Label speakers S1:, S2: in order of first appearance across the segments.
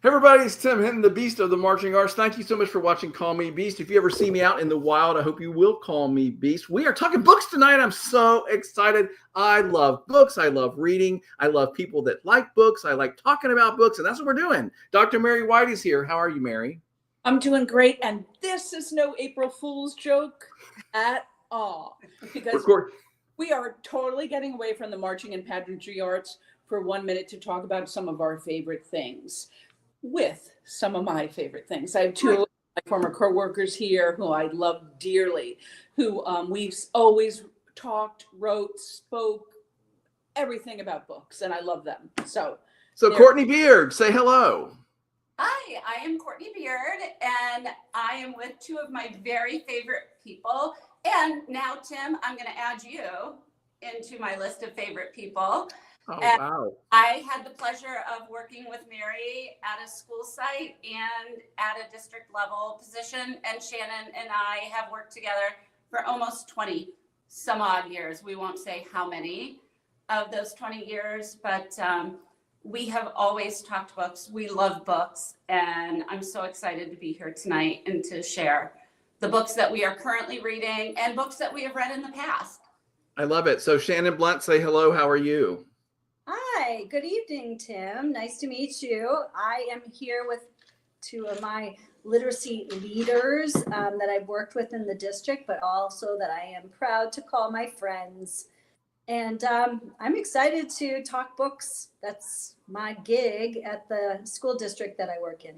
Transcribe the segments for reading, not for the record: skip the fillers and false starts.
S1: Hey everybody, it's Tim Hinton, the Beast of the Marching Arts. Thank you so much for watching Call Me Beast. If you ever see me out in the wild, I hope you will call me Beast. We are talking books tonight. I'm so excited. I love books. I love reading. I love people that like books. I like talking about books, and that's what we're doing. Dr. Mary White is here. How are you, Mary?
S2: I'm doing great, and this is no April Fool's joke at all, because we are totally getting away from the marching and pageantry arts for 1 minute to talk about some of our favorite things. With some of my favorite things, I have two of my former co-workers here who I love dearly, who we've always talked, wrote, spoke, everything about books, and I love them. So
S1: Courtney Beard, say hello.
S3: Hi, I am Courtney Beard, and I am with two of my very favorite people. And now, Tim, I'm going to add you into my list of favorite people.
S1: Oh,
S3: and
S1: wow.
S3: I had the pleasure of working with Mary at a school site and at a district level position. And Shannon and I have worked together for almost 20 some odd years. We won't say how many of those 20 years, but we have always talked books. We love books. And I'm so excited to be here tonight and to share the books that we are currently reading and books that we have read in the past.
S1: I love it. So Shannon Blount, say hello. How are you?
S4: Hi, good evening, Tim. Nice to meet you. I am here with two of my literacy leaders that I've worked with in the district, but also that I am proud to call my friends. And I'm excited to talk books. That's my gig at the school district that I work in.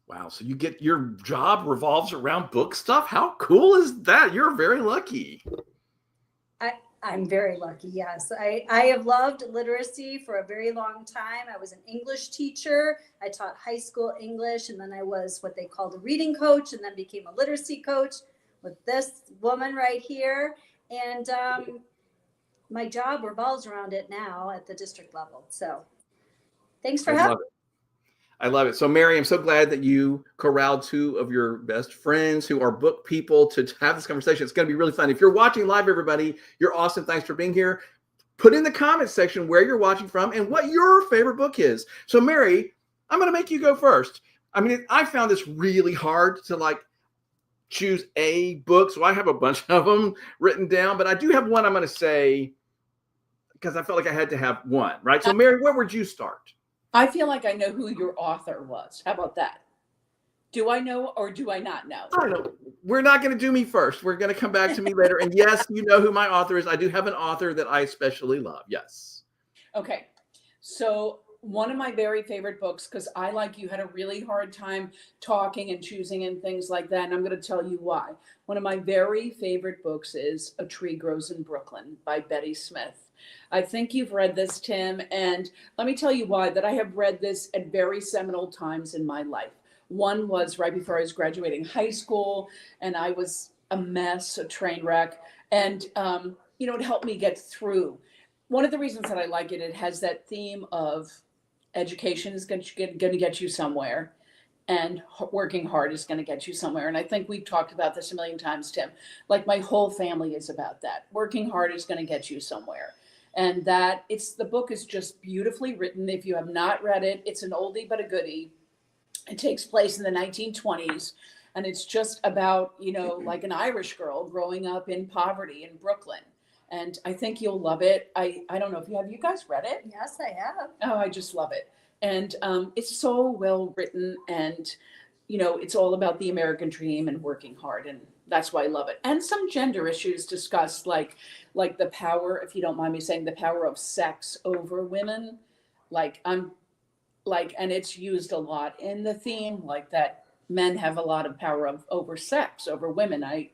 S1: Wow. So you get your job revolves around book stuff? How cool is that? You're very lucky.
S4: I'm very lucky, yes. I have loved literacy for a very long time. I was an English teacher. I taught high school English, and then I was what they called a reading coach, and then became a literacy coach with this woman right here. And my job revolves around it now at the district level. So thanks for having me.
S1: I love it. So Mary, I'm so glad that you corralled two of your best friends who are book people to have this conversation. It's going to be really fun. If you're watching live, everybody, you're awesome. Thanks for being here. Put in the comments section where you're watching from and what your favorite book is. So Mary, I'm going to make you go first. I mean, I found this really hard to choose a book. So I have a bunch of them written down, but I do have one I'm going to say because I felt like I had to have one, right? So Mary, where would you start?
S2: I feel like I know who your author was. How about that? Do I know or do I not know?
S1: I don't know. We're not going to do me first. We're going to come back to me later. And yes, you know who my author is. I do have an author that I especially love. Yes.
S2: Okay. So one of my very favorite books, because I, like you, had a really hard time talking and choosing and things like that. And I'm going to tell you why. One of my very favorite books is A Tree Grows in Brooklyn by Betty Smith. I think you've read this, Tim, and let me tell you why, that I have read this at very seminal times in my life. One was right before I was graduating high school, and I was a mess, a train wreck, and it helped me get through. One of the reasons that I like it, it has that theme of education is going to get you somewhere, and working hard is going to get you somewhere. And I think we've talked about this a million times, Tim. Like my whole family is about that. Working hard is going to get you somewhere. And the book is just beautifully written. If you have not read it, it's an oldie but a goodie. It takes place in the 1920s, and it's just about, like an Irish girl growing up in poverty in Brooklyn. And I think you'll love it. I don't know if you guys read it?
S4: Yes, I have.
S2: Oh, I just love it. And it's so well written, and it's all about the American dream and working hard, and that's why I love it. And some gender issues discussed, like the power, if you don't mind me saying, the power of sex over women. And it's used a lot in the theme, like that men have a lot of power over sex, over women. I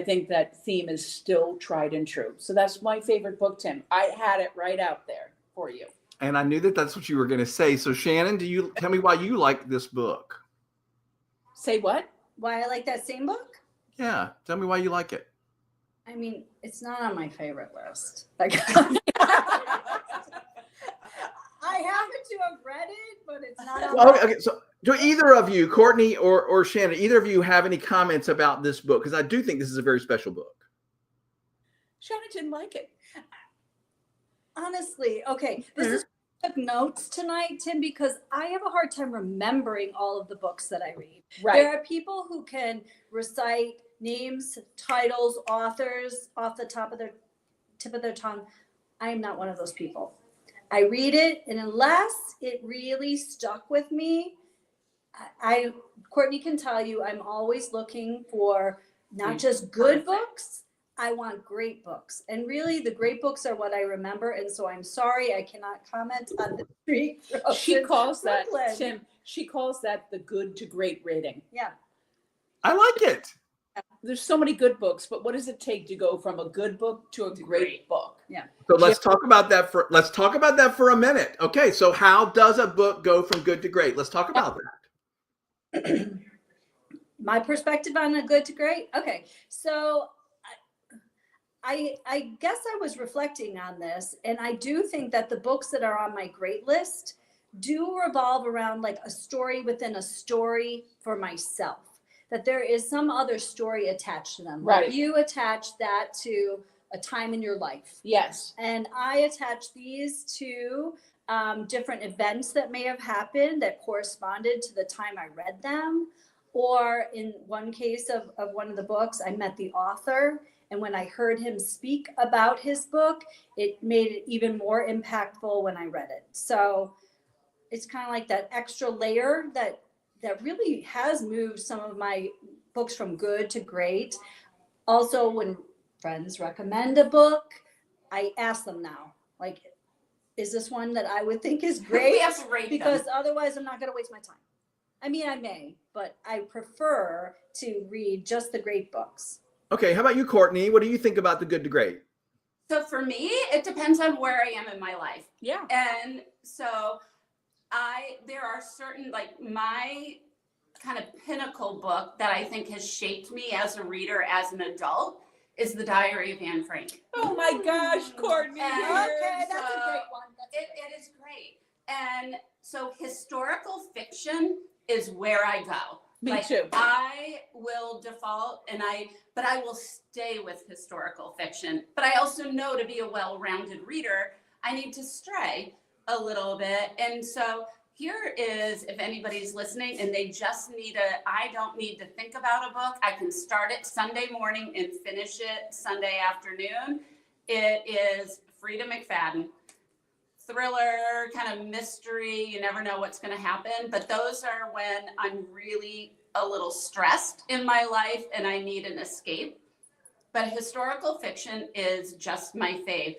S2: think that theme is still tried and true. So that's my favorite book, Tim. I had it right out there for you.
S1: And I knew that that's what you were going to say. So Shannon, do you tell me why you like this book?
S2: Say what?
S4: Why I like that same book?
S1: Yeah. Tell me why you like it.
S4: I mean, it's not on my favorite list. I happen to have read it, but it's not on
S1: Okay. So do either of you, Courtney or Shannon, either of you have any comments about this book? Because I do think this is a very special book.
S2: Shannon didn't like it.
S4: Honestly, okay. This is took notes tonight, Tim, because I have a hard time remembering all of the books that I read.
S2: Right.
S4: There are people who can recite names, titles, authors off the tip of their tongue. I am not one of those people. I read it, and unless it really stuck with me, Courtney can tell you, I'm always looking for not just good books. I want great books. And really, the great books are what I remember. And so I'm sorry, I cannot comment on the street.
S2: She calls that,
S4: Brooklyn.
S2: Tim, she calls that the good to great rating.
S4: Yeah.
S1: I like it.
S2: There's so many good books, but what does it take to go from a good book to a great book?
S4: Yeah.
S1: So let's talk about that for a minute. Okay, so how does a book go from good to great? Let's talk about that.
S4: My perspective on a good to great. Okay. So I guess I was reflecting on this, and I do think that the books that are on my great list do revolve around like a story within a story for myself, that there is some other story attached to them.
S2: Right.
S4: Like you attach that to a time in your life.
S2: Yes.
S4: And I attach these to different events that may have happened that corresponded to the time I read them. Or in one case of one of the books, I met the author. And when I heard him speak about his book, it made it even more impactful when I read it. So it's kind of like that extra layer that really has moved some of my books from good to great. Also, when friends recommend a book, I ask them now, like, is this one that I would think is great?
S3: We have to rate
S4: Because
S3: them.
S4: otherwise I'm not going to waste my time. I mean, I may, but I prefer to read just the great books.
S1: Okay, how about you, Courtney? What do you think about the good to great?
S3: So for me, it depends on where I am in my life.
S2: Yeah.
S3: And so there are certain, like my kind of pinnacle book that I think has shaped me as a reader, as an adult, is The Diary of Anne Frank.
S2: Oh my gosh, Courtney.
S3: And
S4: Okay, that's
S3: so
S4: a great one.
S3: It is great. And so historical fiction is where I go.
S2: Me too.
S3: I will default but I will stay with historical fiction. But I also know to be a well-rounded reader, I need to stray a little bit. And so here is, if anybody's listening and they just I don't need to think about a book. I can start it Sunday morning and finish it Sunday afternoon. It is Frida McFadden. Thriller, kind of mystery. You never know what's going to happen. But those are when I'm really a little stressed in my life and I need an escape. But historical fiction is just my fave.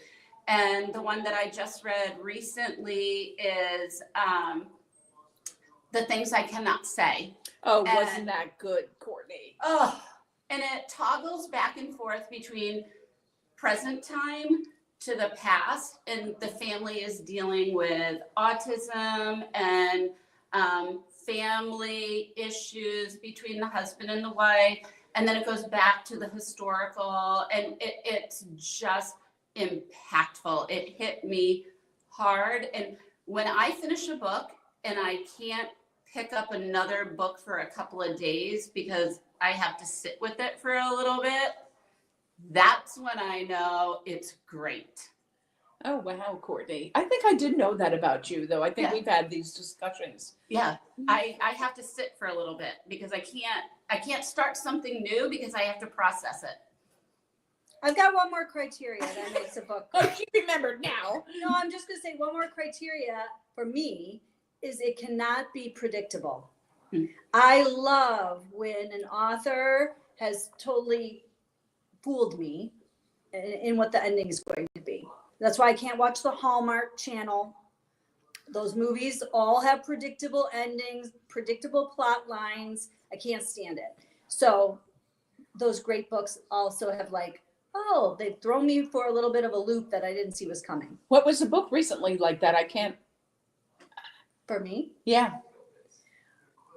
S3: And the one that I just read recently is The Things I Cannot Say.
S2: Oh, wasn't that good, Courtney?
S3: Oh, and it toggles back and forth between present time to the past, and the family is dealing with autism and family issues between the husband and the wife, and then it goes back to the historical, and it's just impactful. It hit me hard, and when I finish a book and I can't pick up another book for a couple of days because I have to sit with it for a little bit, that's when I know it's great.
S2: Oh, wow, Courtney. I think I did know that about you, though. I think we've had these discussions.
S3: Yeah, I have to sit for a little bit because I can't start something new because I have to process it.
S4: I've got one more criteria that makes a book.
S2: Oh, she remembered now.
S4: No, I'm just going to say one more criteria for me is it cannot be predictable. I love when an author has totally fooled me in what the ending is going to be. That's why I can't watch the Hallmark Channel. Those movies all have predictable endings, predictable plot lines. I can't stand it. So those great books also have like, oh, they've thrown me for a little bit of a loop that I didn't see was coming.
S2: What was a book recently like that? I can't.
S4: For me?
S2: Yeah.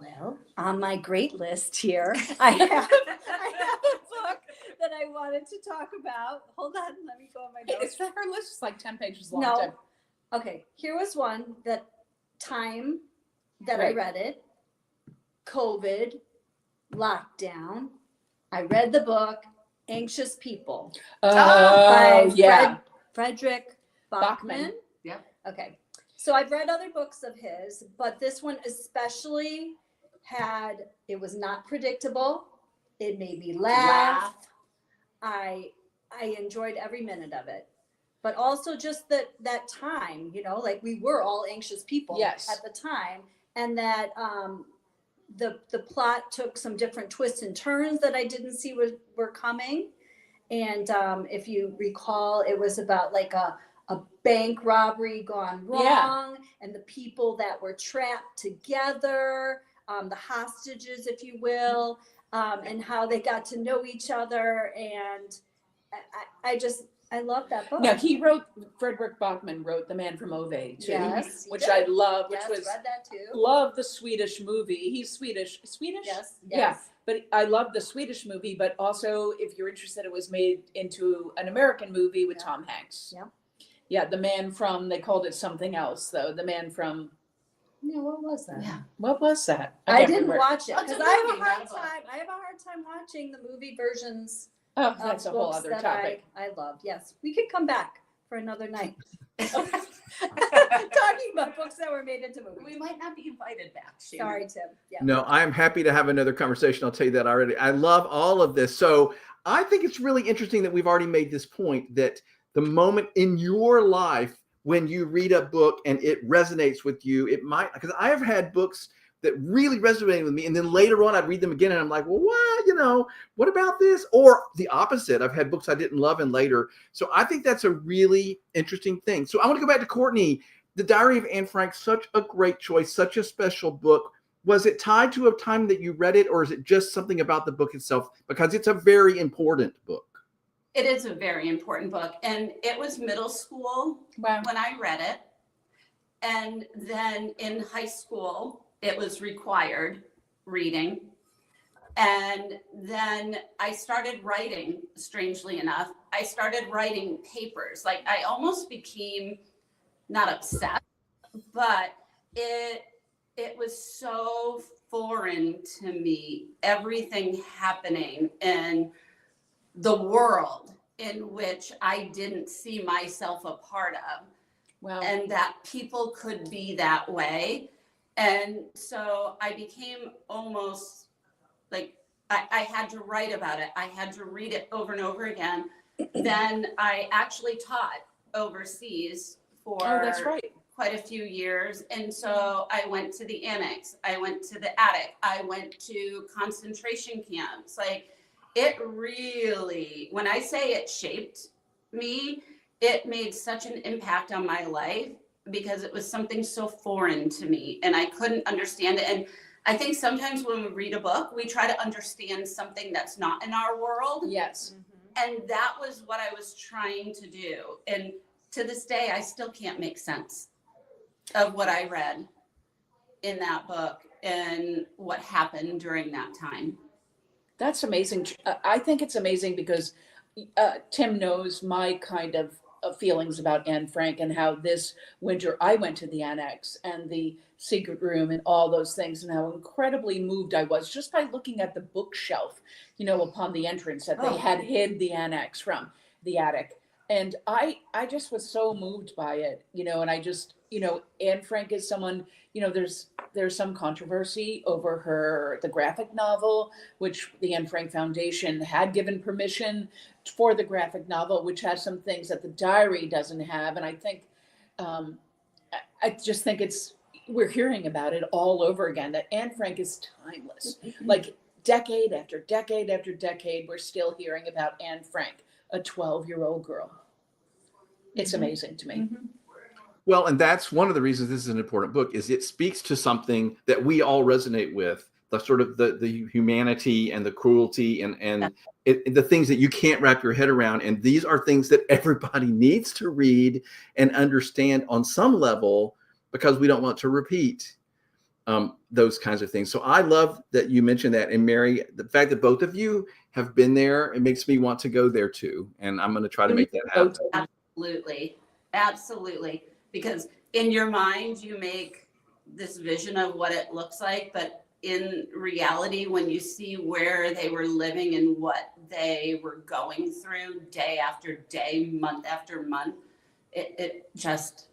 S4: Well, on my great list here, I have a book that I wanted to talk about. Hold on, let me go on my notes.
S2: Her list is like 10 pages long.
S4: No. Okay, here was one that time that I read it, COVID, lockdown. I read the book, Anxious People.
S2: Oh,
S4: by
S2: yeah.
S4: Frederick Bachman.
S3: Yep.
S4: Okay. So I've read other books of his, but this one especially it was not predictable. It made me laugh. I enjoyed every minute of it. But also just that time, like we were all anxious people
S2: Yes.
S4: at the time. And that the plot took some different twists and turns that I didn't see were coming. And if you recall, it was about like a bank robbery gone wrong, and the people that were trapped together, the hostages, if you will, and how they got to know each other. And I love that book.
S2: Now Frederick Bachman wrote The Man from Ove too,
S4: Yes, he
S2: which
S4: did.
S2: I love, which
S4: Yes,
S2: was
S4: read that too.
S2: love the Swedish movie. He's Swedish.
S4: Yes.
S2: Yeah, but I love the Swedish movie. But also, if you're interested, it was made into an American movie with Tom Hanks.
S4: Yeah.
S2: Yeah, The Man from, they called it something else though. The Man from.
S4: Yeah, what was that?
S2: Yeah, what was that?
S4: I
S2: can't
S4: didn't
S2: remember.
S4: watch it
S3: Oh, it's
S4: because
S3: a
S4: I have
S3: movie,
S4: a hard
S3: not a book.
S4: time. I have a hard time watching the movie versions
S2: Oh,
S4: of
S2: that's a whole
S4: books
S2: other
S4: that
S2: topic.
S4: I love. Yes, we could come back for another night talking about books that were made into movies.
S3: We might not be invited back, Shannon.
S4: Sorry, Tim. Yeah.
S1: No, I'm happy to have another conversation. I'll tell you that already. I love all of this. So I think it's really interesting that we've already made this point that the moment in your life when you read a book and it resonates with you, it might, because I have had books that really resonated with me. And then later on, I'd read them again and I'm like, well, what about this? Or the opposite. I've had books I didn't love and later. So I think that's a really interesting thing. So I want to go back to Courtney. The Diary of Anne Frank, such a great choice, such a special book. Was it tied to a time that you read it, or is it just something about the book itself? Because it's a very important book.
S3: It is a very important book. And it was middle school
S2: Wow.
S3: when I read it. And then in high school, it was required reading. And then I started writing, strangely enough. I started writing papers. Like I almost became not obsessed, but it was so foreign to me, everything happening in the world in which I didn't see myself a part of.
S2: Wow.
S3: And that people could be that way. And so I became almost like I had to write about it. I had to read it over and over again. Then I actually taught overseas for
S2: That's right.
S3: quite a few years. And so I went to the annex, I went to the attic, I went to concentration camps. Like it really, when I say it shaped me, it made such an impact on my life because it was something so foreign to me and I couldn't understand it. And I think sometimes when we read a book, we try to understand something that's not in our world.
S2: Yes.
S3: And that was what I was trying to do. And to this day, I still can't make sense of what I read in that book and what happened during that time.
S2: That's amazing. I think it's amazing because Tim knows my kind of feelings about Anne Frank and how this winter I went to the annex and the secret room and all those things and how incredibly moved I was just by looking at the bookshelf, upon the entrance that they had hid the annex from the attic. And I just was so moved by it, and I just, Anne Frank is someone, there's some controversy over the graphic novel, which the Anne Frank Foundation had given permission for the graphic novel, which has some things that the diary doesn't have. And I think, I just think we're hearing about it all over again, that Anne Frank is timeless. Like decade after decade after decade, we're still hearing about Anne Frank, a 12-year-old girl. It's amazing to me.
S1: Well, and that's one of the reasons this is an important book, is it speaks to something that we all resonate with, the sort of the humanity and the cruelty and the things that you can't wrap your head around. And these are things that everybody needs to read and understand on some level, because we don't want to repeat those kinds of things. So I love that you mentioned that. And Mary, the fact that both of you have been there, it makes me want to go there too. And I'm going to try to make that happen.
S3: Absolutely. Because in your mind, you make this vision of what it looks like, but in reality, when you see where they were living and what they were going through day after day, month after month, it just...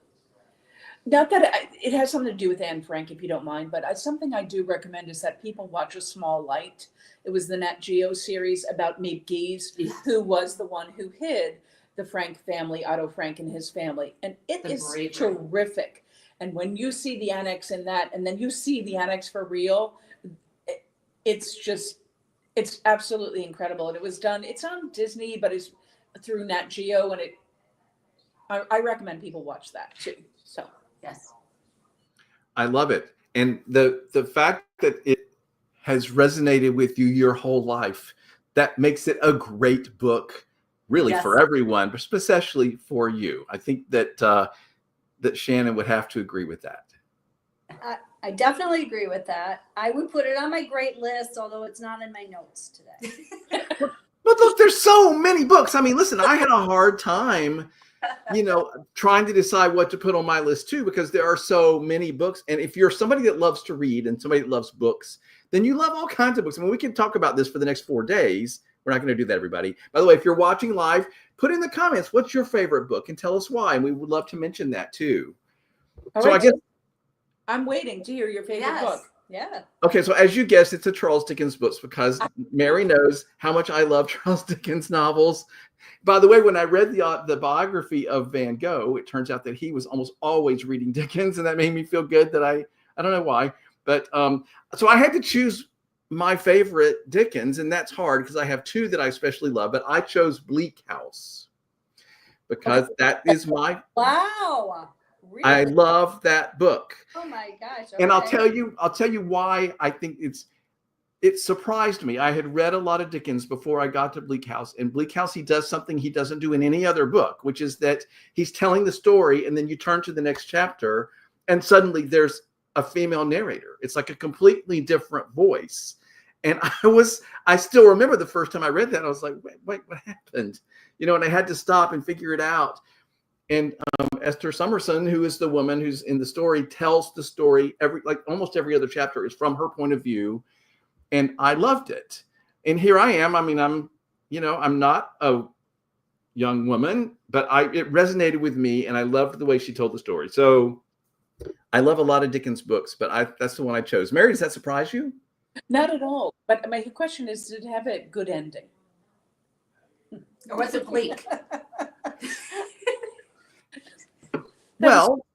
S2: Not that it has something to do with Anne Frank, if you don't mind, but something I do recommend is that people watch A Small Light. It was the Nat Geo series about Miep Gies, who was the one who hid the Frank family, Otto Frank and his family. And it is terrific. And when you see the annex in that, and then you see the annex for real, it's absolutely incredible. And it was done, it's on Disney, but it's through Nat Geo, and I recommend people watch that too. So.
S3: Yes.
S1: I love it. And the fact that it has resonated with you your whole life, that makes it a great book, really, for everyone, but especially for you. I think that that Shannon would have to agree with that.
S4: I definitely agree with that. I would put it on my great list, although it's not in my notes today.
S1: But look, there's so many books. I mean, listen, I had a hard time, trying to decide what to put on my list too, because there are so many books. And if you're somebody that loves to read and somebody that loves books, then you love all kinds of books. I mean, we can talk about this for the next 4 days. We're not going to do that, everybody. By the way, if you're watching live, put in the comments, what's your favorite book, and tell us why. And we would love to mention that too.
S2: So I guess I'm waiting to hear your favorite book.
S4: Yeah.
S1: Okay, so as you guessed, it's a Charles Dickens book, because Mary knows how much I love Charles Dickens novels. By the way, when I read the biography of Van Gogh, it turns out that he was almost always reading Dickens, and that made me feel good that I don't know why, but so I had to choose my favorite Dickens, and that's hard because I have 2 that I especially love, but I chose Bleak House because that is my
S4: Really?
S1: I love that book.
S4: Oh my gosh. Okay.
S1: And I'll tell you why I think it surprised me. I had read a lot of Dickens before I got to Bleak House. In Bleak House, he does something he doesn't do in any other book, which is that he's telling the story, and then you turn to the next chapter, and suddenly there's a female narrator. It's like a completely different voice. And I still remember the first time I read that, I was like, wait, what happened? And I had to stop and figure it out. And Esther Summerson, who is the woman who's in the story, tells the story almost every other chapter is from her point of view. And I loved it. And here I am. I mean, I'm not a young woman, but it resonated with me, and I loved the way she told the story. So I love a lot of Dickens books, but that's the one I chose. Mary, does that surprise you?
S2: Not at all. But my question is, did it have a good ending?
S3: Or was it bleak?
S1: Well,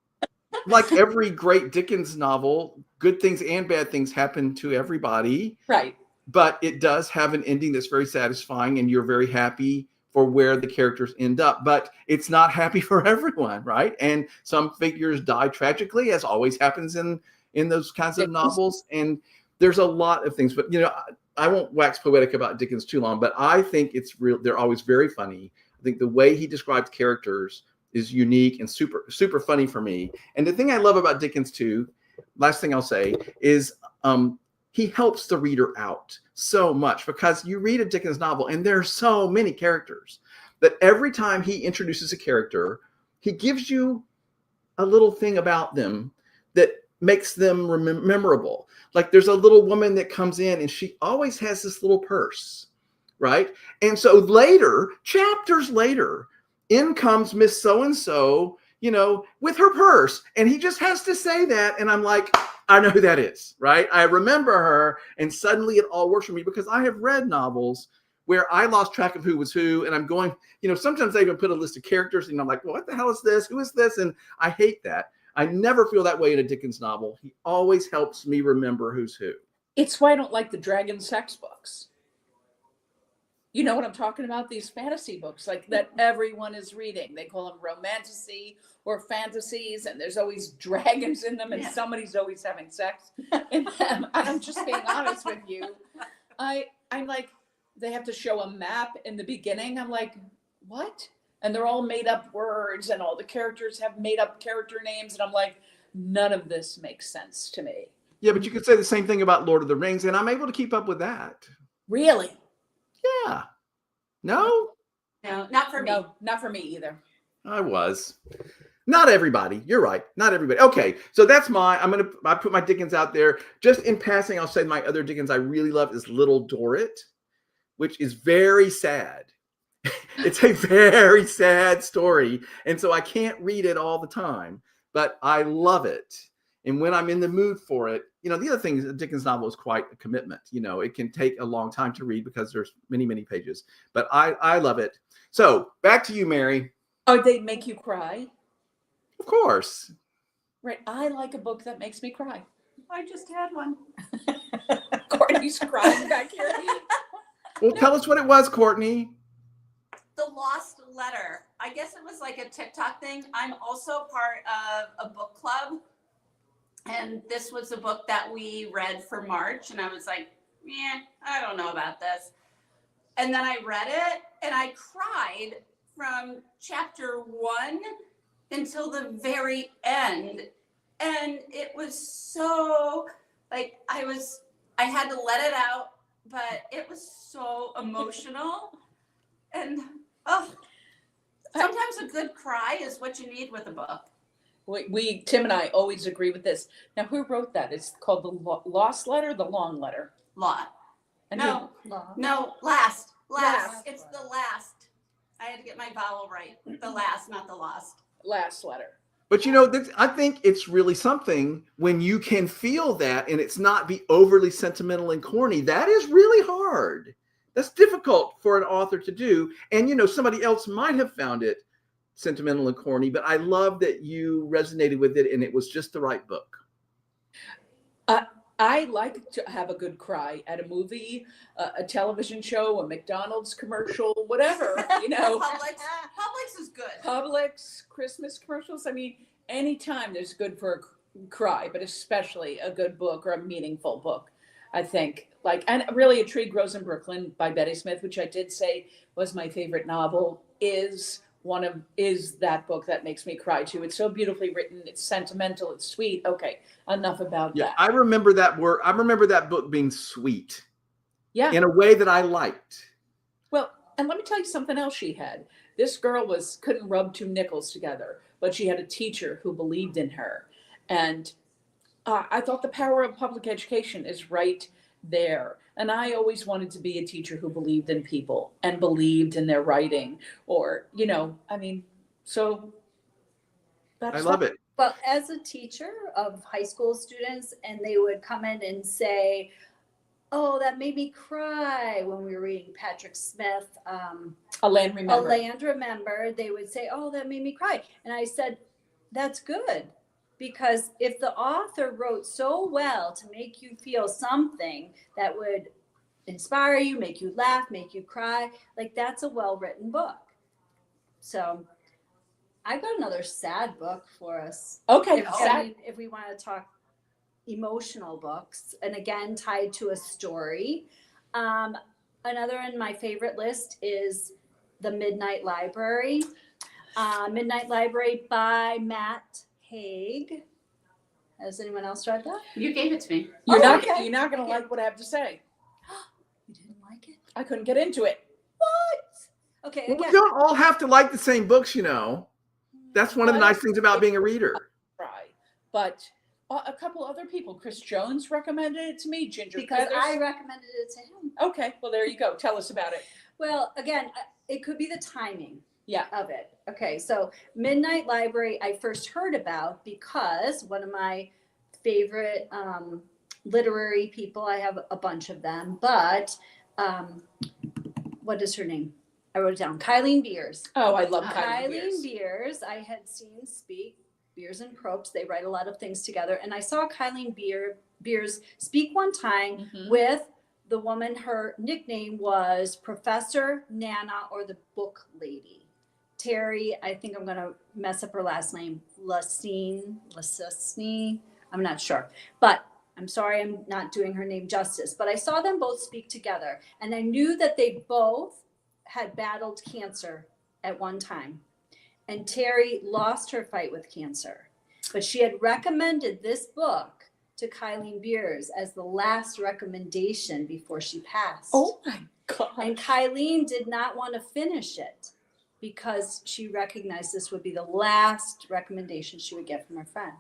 S1: like every great Dickens novel, good things and bad things happen to everybody.
S2: Right.
S1: But it does have an ending that's very satisfying, and you're very happy for where the characters end up. But it's not happy for everyone, right? And some figures die tragically, as always happens in those kinds of novels. And there's a lot of things. But, I won't wax poetic about Dickens too long, but I think it's real. They're always very funny. I think the way he describes characters is unique and super, super funny for me. And the thing I love about Dickens too, last thing I'll say, is he helps the reader out so much, because you read a Dickens novel and there are so many characters that every time he introduces a character, he gives you a little thing about them that makes them memorable. Like there's a little woman that comes in and she always has this little purse, right? And so later, chapters later, in comes Miss So-and-so, with her purse. And he just has to say that. And I'm like, I know who that is, right? I remember her. And suddenly it all works for me, because I have read novels where I lost track of who was who. And I'm going, sometimes they even put a list of characters and I'm like, well, what the hell is this? Who is this? And I hate that. I never feel that way in a Dickens novel. He always helps me remember who's who.
S2: It's why I don't like the dragon sex books. You know what I'm talking about? These fantasy books like that everyone is reading. They call them romantasy or fantasies, and there's always dragons in them, and somebody's always having sex in them. I'm just being honest with you. I'm like, they have to show a map in the beginning. I'm like, what? And they're all made up words, and all the characters have made up character names. And I'm like, none of this makes sense to me.
S1: Yeah, but you could say the same thing about Lord of the Rings, and I'm able to keep up with that.
S2: Really?
S1: Yeah. No,
S3: not for me.
S2: No, not for me either.
S1: I was. Not everybody. You're right. Not everybody. Okay. So that's I put my Dickens out there. Just in passing, I'll say my other Dickens I really love is Little Dorrit, which is very sad. It's a very sad story. And so I can't read it all the time. but I love it. And when I'm in the mood for it, the other thing is a Dickens novel is quite a commitment. It can take a long time to read because there's many, many pages, but I love it. So back to you, Mary.
S2: Oh, they make you cry?
S1: Of course.
S2: Right. I like a book that makes me cry.
S3: I just had one.
S2: Courtney's crying back here.
S1: Well, tell us what it was, Courtney.
S3: The Lost Letter. I guess it was like a TikTok thing. I'm also part of a book club. And this was a book that we read for March. And I was like, I don't know about this. And then I read it and I cried from chapter 1 until the very end. And it was so like I had to let it out, but it was so emotional. And sometimes a good cry is what you need with a book.
S2: Tim and I always agree with this. Now, who wrote that? It's called the Lost Letter, the Long Letter.
S3: Lot.
S2: And
S3: No, last. It's the last. I had to get my vowel right. The last, not the lost.
S2: Last letter.
S1: But I think it's really something when you can feel that and it's not be overly sentimental and corny. That is really hard. That's difficult for an author to do. And, somebody else might have found it sentimental and corny, but I love that you resonated with it and it was just the right book.
S2: I like to have a good cry at a movie, a television show, a McDonald's commercial, whatever,
S3: Publix is good.
S2: Publix, Christmas commercials. I mean, anytime there's good for a cry, but especially a good book or a meaningful book, I think. And really A Tree Grows in Brooklyn by Betty Smith, which I did say was my favorite novel, is that book that makes me cry too. It's so beautifully written. It's sentimental. It's sweet. Okay, enough about that.
S1: I remember that word. I remember that book being sweet.
S2: Yeah.
S1: In a way that I liked.
S2: Well, and let me tell you something else she had. This girl couldn't rub two nickels together, but she had a teacher who believed in her. And I thought the power of public education is right there. And I always wanted to be a teacher who believed in people and believed in their writing so that's
S1: I love it.
S4: Well, as a teacher of high school students, and they would come in and say, oh, that made me cry when we were reading Patrick Smith,
S2: A Land Remembered.
S4: A Land Remembered. They would say, oh, that made me cry. And I said, that's good. Because if the author wrote so well to make you feel something that would inspire you, make you laugh, make you cry, that's a well-written book. So I've got another sad book for us.
S2: Okay.
S4: If we want to talk emotional books, and again, tied to a story. Another on my favorite list is The Midnight Library. Midnight Library by Matt Haig. Has anyone else read that?
S3: You gave it to me.
S2: You're not going to like what I have to say.
S4: You didn't like it?
S2: I couldn't get into it.
S4: What? Okay.
S1: Well, we don't all have to like the same books, That's one of the nice things about being a reader.
S2: Right. But a couple other people, Chris Jones recommended it to me. Ginger
S4: because
S2: Feathers.
S4: I recommended it to him.
S2: Okay. Well, there you go. Tell us about it.
S4: Well, again, it could be the timing.
S2: Yeah.
S4: Of it. Okay, so Midnight Library I first heard about because one of my favorite literary people, I have a bunch of them, but what is her name? I wrote it down. Kylene Beers.
S2: Oh, I love Kylene
S4: Beers. I had seen speak. Beers and Probst, they write a lot of things together. And I saw Kylene Beers speak one time with the woman, her nickname was Professor Nana or the Book Lady. Terry, I think I'm going to mess up her last name, Lasine, I'm not sure. But I'm sorry I'm not doing her name justice. But I saw them both speak together. And I knew that they both had battled cancer at one time. And Terry lost her fight with cancer. But she had recommended this book to Kylene Beers as the last recommendation before she passed.
S2: Oh, my God.
S4: And Kylene did not want to finish it, because she recognized this would be the last recommendation she would get from her friend.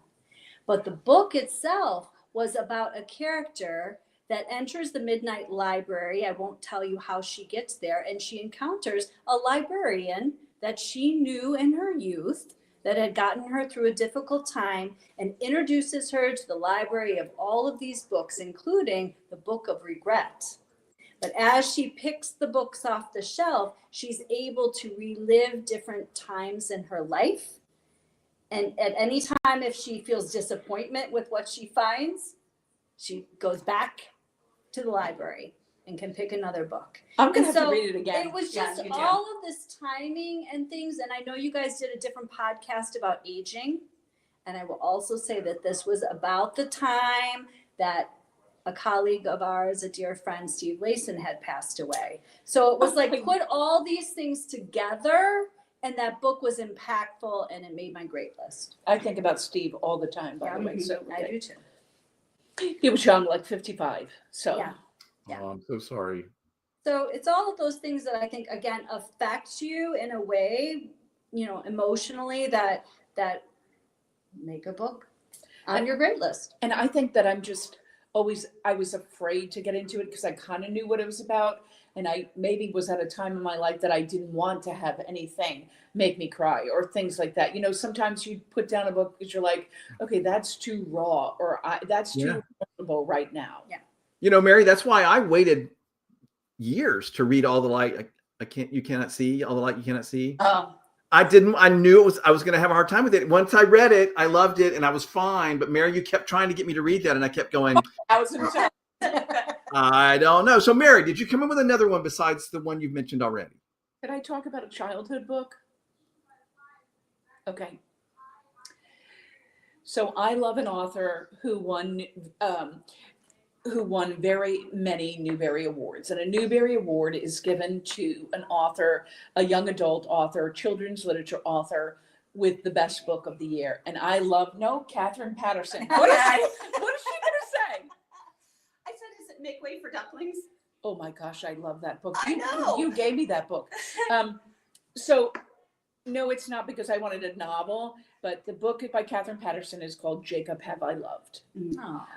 S4: But the book itself was about a character that enters the Midnight Library. I won't tell you how she gets there. And she encounters a librarian that she knew in her youth that had gotten her through a difficult time and introduces her to the library of all of these books, including the Book of Regret. But as she picks the books off the shelf, she's able to relive different times in her life. And at any time, if she feels disappointment with what she finds, she goes back to the library and can pick another book.
S2: I'm going to
S4: And
S2: have
S4: so
S2: to read it again.
S4: It was
S2: Yeah,
S4: just
S2: you do.
S4: all of this timing and things. And I know you guys did a different podcast about aging. And I will also say that this was about the time that a colleague of ours, a dear friend, Steve Layson, had passed away. So it was like, put all these things together, and that book was impactful, and it made my great list.
S2: I think about Steve all the time, by the way. So
S4: I do too.
S2: he was young, like 55. So
S4: Yeah. Yeah.
S1: Oh, I'm so sorry.
S4: So it's all of those things that I think, again, affect you in a way, emotionally, that make a book on your great list.
S2: And I think that I was afraid to get into it because I kind of knew what it was about. And I maybe was at a time in my life that I didn't want to have anything make me cry or things like that. Sometimes you put down a book because you're like, okay, that's too raw, or that's too emotional right now.
S4: Yeah.
S1: Mary, that's why I waited years to read All the Light You Cannot See, All the Light You Cannot See. I knew I was going to have a hard time with it. Once I read it, I loved it and I was fine. But Mary, you kept trying to get me to read that. And I kept going, I don't know. So Mary, did you come in with another one besides the one you've mentioned already?
S2: Could I talk about a childhood book? Okay. So I love an author who won very many Newbery Awards. And a Newbery Award is given to an author, a young adult author, children's literature author, with the best book of the year. And I love, Catherine Patterson. What is she going to say?
S3: I said, is it Make Way for Ducklings?
S2: Oh my gosh, I love that book.
S3: I know.
S2: You gave me that book. So no, it's not because I wanted a novel, but the book by Catherine Patterson is called Jacob Have I Loved.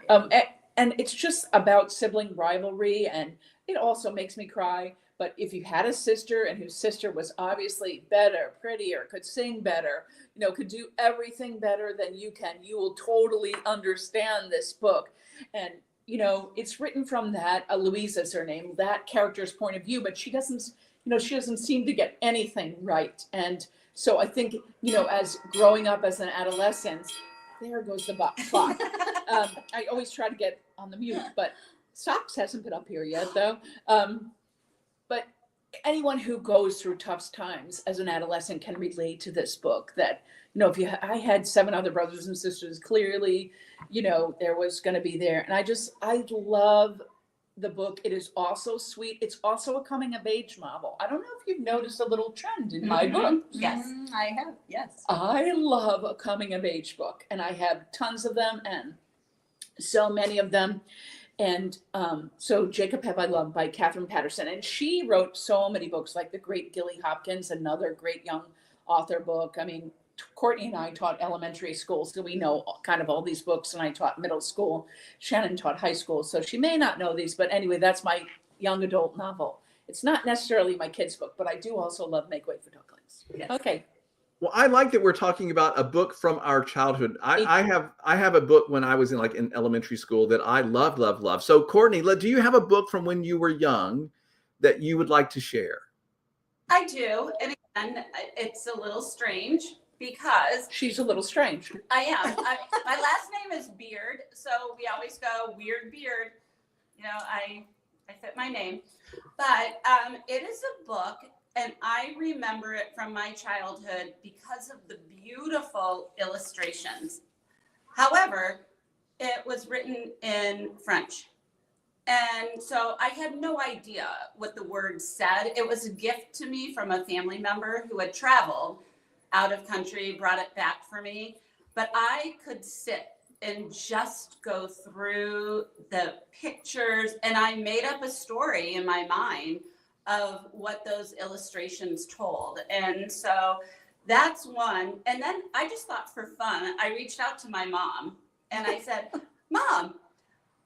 S4: Oh,
S2: And it's just about sibling rivalry, and it also makes me cry. But if you had a sister and whose sister was obviously better, prettier, could sing better, could do everything better than you can, you will totally understand this book. And, it's written from that, Louisa's her name, that character's point of view, but she doesn't seem to get anything right. And so I think, as growing up as an adolescent, there goes the clock. I always try to get on the mute, but Socks hasn't been up here yet, though. But anyone who goes through tough times as an adolescent can relate to this book. That, I had 7 other brothers and sisters, clearly, there was going to be there. And I love the book. It is also sweet. It's also a coming of age novel. I don't know if you've noticed a little trend in my book.
S3: Yes.
S4: I have. Yes.
S2: I love a coming of age book, and I have tons of them and so many of them. And so Jacob Have I Loved by Catherine Patterson. And she wrote so many books, like The Great Gilly Hopkins, another great young author book. I mean, Courtney and I taught elementary school, so we know kind of all these books, and I taught middle school. Shannon taught high school, so she may not know these, but anyway, that's my young adult novel. It's not necessarily my kids' book, but I do also love Make Way for Ducklings.
S3: Yes.
S2: Okay.
S1: Well, I like that we're talking about a book from our childhood. I have a book when I was in elementary school that I love. So Courtney, do you have a book from when you were young that you would like to share?
S3: I do. And again, it's a little strange because
S2: She's a little strange.
S3: I am. My last name is Beard, so we always go Weird Beard. I fit my name. But it is a book, and I remember it from my childhood because of the beautiful illustrations. However, it was written in French. And so I had no idea what the words said. It was a gift to me from a family member who had traveled out of country, brought it back for me. But I could sit and just go through the pictures, and I made up a story in my mind of what those illustrations told. And so that's one. And then I just thought, for fun, I reached out to my mom and I said, Mom,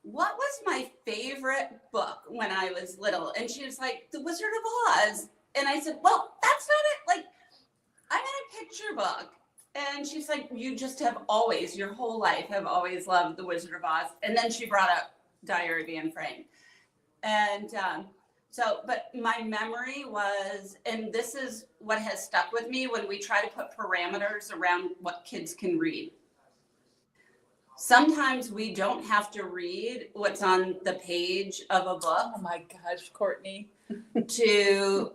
S3: what was my favorite book when I was little? And she was like, The Wizard of Oz. And I said, well, that's not it. I had a picture book. And she's like, you just have always, your whole life, have always loved The Wizard of Oz. And then she brought up Diary of Anne Frank. And but my memory was, and this is what has stuck with me when we try to put parameters around what kids can read. Sometimes we don't have to read what's on the page of a book.
S2: Oh my gosh, Courtney.
S3: To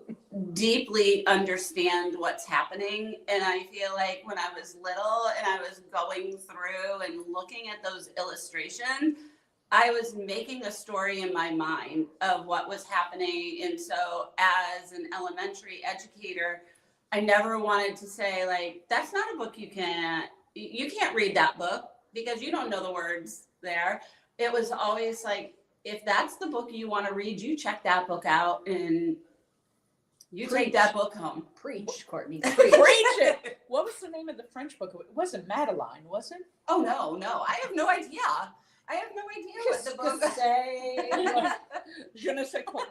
S3: deeply understand what's happening. And I feel like when I was little and I was going through and looking at those illustrations, I was making a story in my mind of what was happening. And so as an elementary educator, I never wanted to say, like, that's not a book you can't read that book because you don't know the words there. It was always like, if that's the book you want to read, you check that book out and you take that book home.
S4: Preach, Courtney.
S2: Preach it. What was the name of the French book? It wasn't Madeline, was it?
S3: Oh, no. I have no idea. What the book
S2: say. Je ne sais quoi.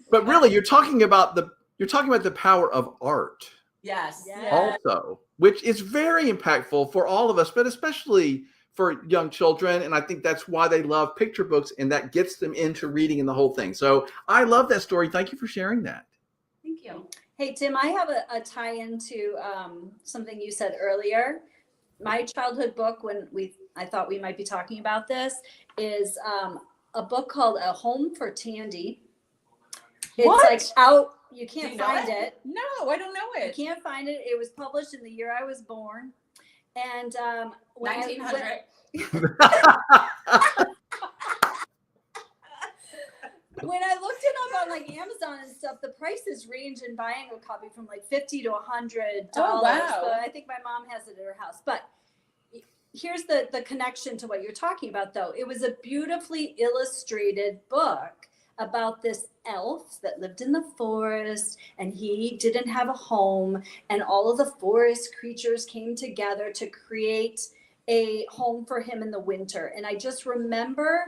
S1: But really, you're talking about the power of art.
S3: Yes.
S1: Also, which is very impactful for all of us, but especially for young children. And I think that's why they love picture books, and that gets them into reading and the whole thing. So I love that story. Thank you for sharing that.
S3: Thank you.
S4: Hey, Tim, I have a tie-in to something you said earlier. My childhood book, I thought we might be talking about this, is a book called A Home for Tandy. It's
S2: What?
S4: like out, you
S3: Do
S4: can't
S3: you know
S4: find
S3: it?
S4: it.
S2: No, I don't know
S4: You
S2: it.
S4: can't find it. It was published in the year I was born. And when
S3: 1900.
S4: when I looked it up on like Amazon and stuff, the prices range in buying a copy from like $50 to $100.
S2: Oh, wow.
S4: But I think my mom has it at her house. But here's the connection to what you're talking about, though. It was a beautifully illustrated book about this elf that lived in the forest, and he didn't have a home, and all of the forest creatures came together to create a home for him in the winter. And I just remember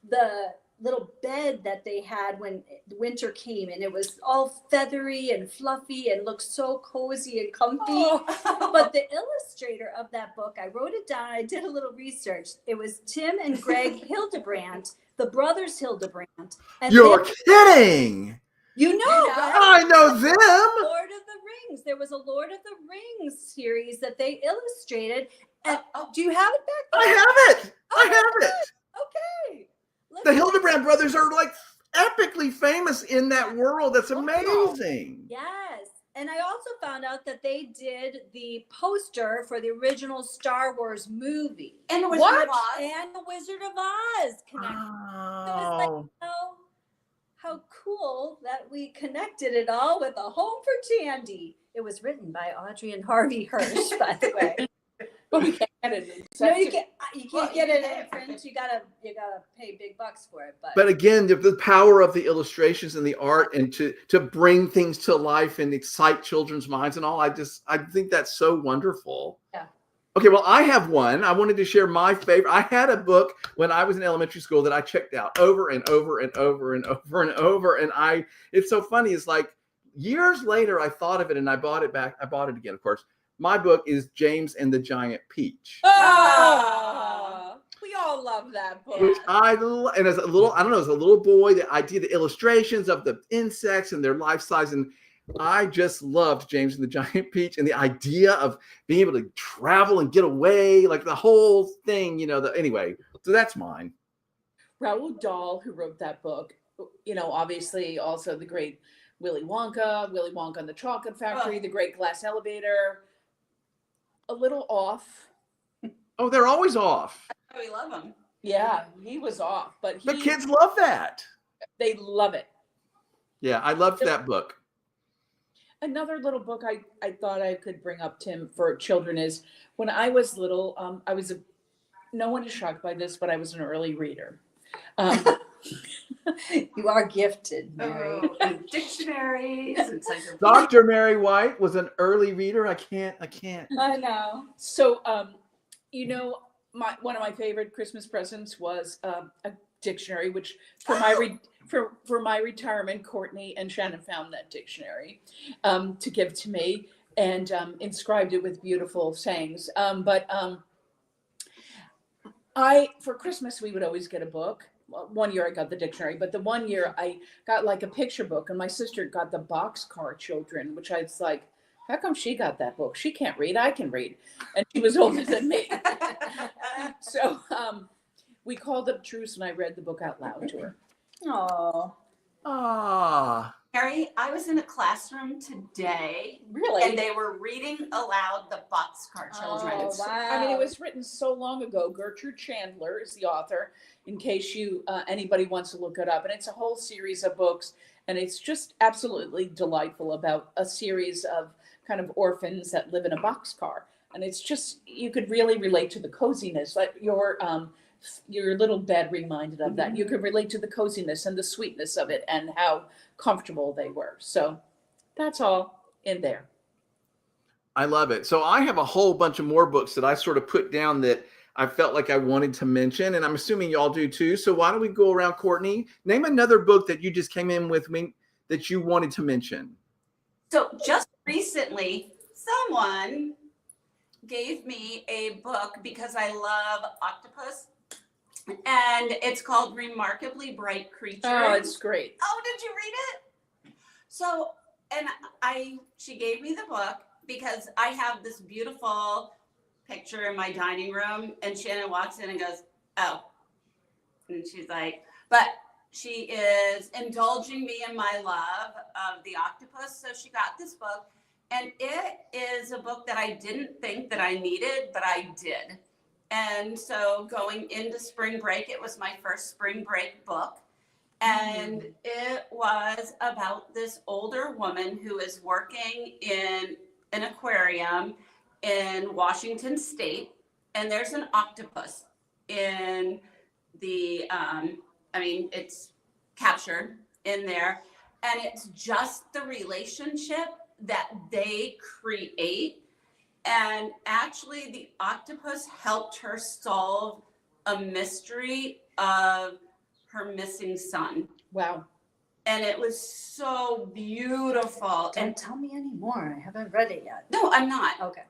S4: the little bed that they had when winter came, and it was all feathery and fluffy and looked so cozy and comfy.
S2: Oh.
S4: But the illustrator of that book, I wrote it down, I did a little research. It was Tim and Greg Hildebrandt, the brothers Hildebrandt. And
S1: You're kidding.
S4: you know, right?
S1: I know them.
S4: Lord of the Rings. There was a Lord of the Rings series that they illustrated. And do you have it back there?
S1: I have it.
S4: Okay.
S1: The Hildebrandt brothers are like epically famous in that world. That's amazing.
S4: Yes. And I also found out that they did the poster for the original Star Wars movie.
S3: And the Wizard
S2: What?
S3: of Oz.
S4: And the Wizard of Oz connected. So it's like, how cool that we connected it all with A Home for Tandy. It was written by Audrey and Harvey Hirsch, by the way.
S2: But we can't get it.
S4: No, you can't
S3: Well,
S4: get
S3: you
S4: it
S3: can
S4: in print. You gotta pay big bucks for it.
S1: But again, the power of the illustrations and the art, and to bring things to life and excite children's minds and all, I think that's so wonderful.
S4: Yeah.
S1: Okay, well, I have one. I wanted to share my favorite. I had a book when I was in elementary school that I checked out over and over and over and over and over. And it's so funny. It's like years later, I thought of it and I bought it back. I bought it again, of course. My book is James and the Giant Peach.
S2: Oh, we all love that book.
S1: Which and as a little boy, the idea, the illustrations of the insects and their life size, and I just loved James and the Giant Peach, and the idea of being able to travel and get away, like the whole thing, anyway. So that's mine.
S2: Roald Dahl, who wrote that book, obviously also the great Willy Wonka and the Chocolate Factory, the Great Glass Elevator. A little off.
S1: Oh, they're always off.
S3: We love them.
S2: Yeah, he was off, but
S1: The kids love that.
S2: They love it.
S1: Yeah, I loved that book.
S2: Another little book I thought I could bring up, Tim, for children is when I was little, no one is shocked by this, but I was an early reader.
S4: You are gifted, Mary.
S3: And dictionaries. Encyclopedias.
S1: Dr. Mary White was an early reader. I can't.
S4: I know.
S2: So, one of my favorite Christmas presents was a dictionary, which for my retirement, Courtney and Shannon found that dictionary to give to me. and inscribed it with beautiful sayings. But for Christmas, we would always get a book. Well, one year I got the dictionary, but the one year I got like a picture book, and my sister got the Boxcar Children, which I was like, how come she got that book? She can't read. I can read. And she was older than me. So we called up truce, and I read the book out loud to her.
S4: Oh,
S1: Ah,
S3: Mary, I was in a classroom today
S2: Really?
S3: and they were reading aloud the Boxcar Children.
S4: oh, wow.
S2: I mean, it was written so long ago. Gertrude Chandler is the author, in case anybody wants to look it up. And it's a whole series of books, and it's just absolutely delightful about a series of kind of orphans that live in a boxcar. And it's just, you could really relate to the coziness. Like your little bed reminded of that. You could relate to the coziness and the sweetness of it and how comfortable they were. So that's all in there.
S1: I love it. So I have a whole bunch of more books that I sort of put down that I felt like I wanted to mention, and I'm assuming y'all do too. So why don't we go around, Courtney? Name another book that you just came in with me that you wanted to mention.
S3: So just recently, someone gave me a book because I love octopus, and it's called Remarkably Bright Creatures.
S2: Oh, it's great.
S3: Oh, did you read it? So, and she gave me the book because I have this beautiful picture in my dining room, and Shannon walks in and goes, oh, and she's like, but she is indulging me in my love of the octopus. So she got this book, and it is a book that I didn't think that I needed, but I did. And so going into spring break, it was my first spring break book. And it was about this older woman who is working in an aquarium in Washington State. And there's an octopus in the, it's captured in there. And it's just the relationship that they create. And actually, the octopus helped her solve a mystery of her missing son.
S2: Wow.
S3: And it was so beautiful.
S4: Don't tell me any more. I haven't read it yet.
S3: No, I'm not.
S4: Okay.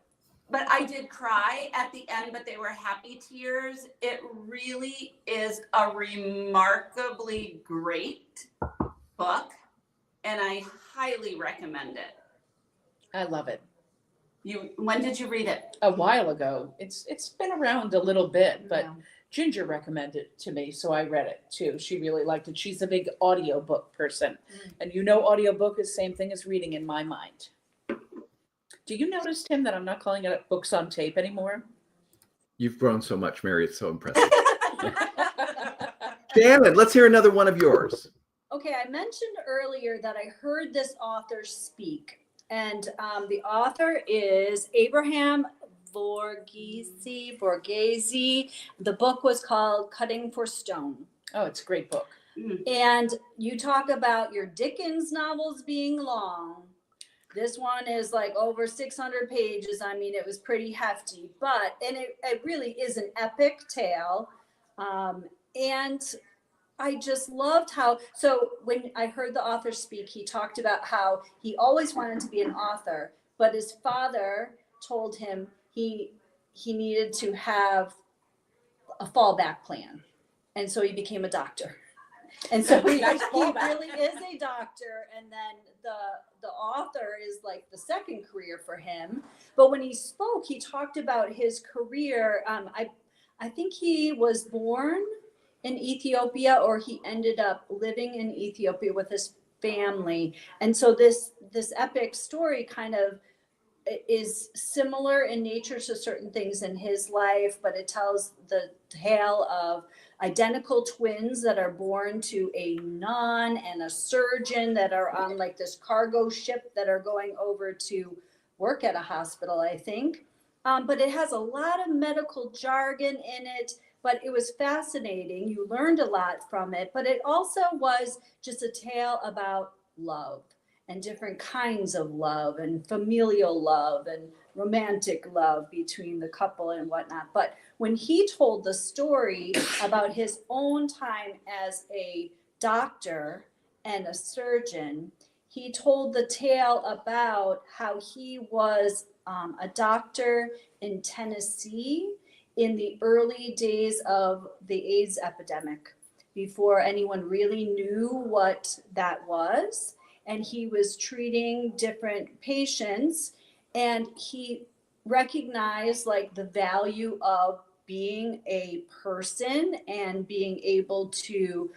S3: But I did cry at the end, but they were happy tears. It really is a remarkably great book, and I highly recommend it.
S2: I love it.
S3: When did you read it?
S2: A while ago. It's been around a little bit, but
S4: Yeah.
S2: Ginger recommended it to me, so I read it too. She really liked it. She's a big audiobook person. And audiobook is the same thing as reading in my mind. Do you notice, Tim, that I'm not calling it books on tape anymore?
S1: You've grown so much, Mary. It's so impressive. Shannon, let's hear another one of yours.
S4: Okay, I mentioned earlier that I heard this author speak, and the author is Abraham Borghese. The book was called Cutting for Stone.
S2: Oh, it's a great book.
S4: And you talk about your Dickens novels being long. This one is like over 600 pages. I mean, it was pretty hefty, and it really is an epic tale. And I just loved so when I heard the author speak, he talked about how he always wanted to be an author, but his father told him he needed to have a fallback plan. And so he became a doctor. And so he really is a doctor. And then the author is like the second career for him. But when he spoke, he talked about his career. I think he was born in Ethiopia, or he ended up living in Ethiopia with his family. And so this epic story kind of is similar in nature to certain things in his life, but it tells the tale of identical twins that are born to a nun and a surgeon that are on like this cargo ship that are going over to work at a hospital, I think. But it has a lot of medical jargon in it, but it was fascinating. You learned a lot from it, but it also was just a tale about love and different kinds of love and familial love and romantic love between the couple and whatnot. But when he told the story about his own time as a doctor and a surgeon, he told the tale about how he was a doctor in Tennessee in the early days of the AIDS epidemic, before anyone really knew what that was. And he was treating different patients, and he recognized like the value of being a person and being able to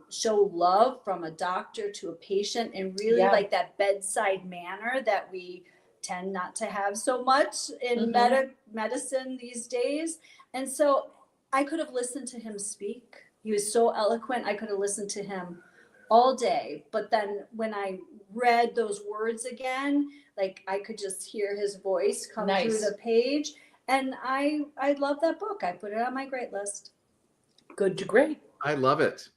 S4: show love from a doctor to a patient, and really like that bedside manner that we tend not to have so much in medicine these days. And so I could have listened to him speak. He was so eloquent. I could have listened to him all day. But then when I read those words again, like I could just hear his voice come through the page. And I love that book. I put it on my great list.
S2: Good to great.
S1: I love it.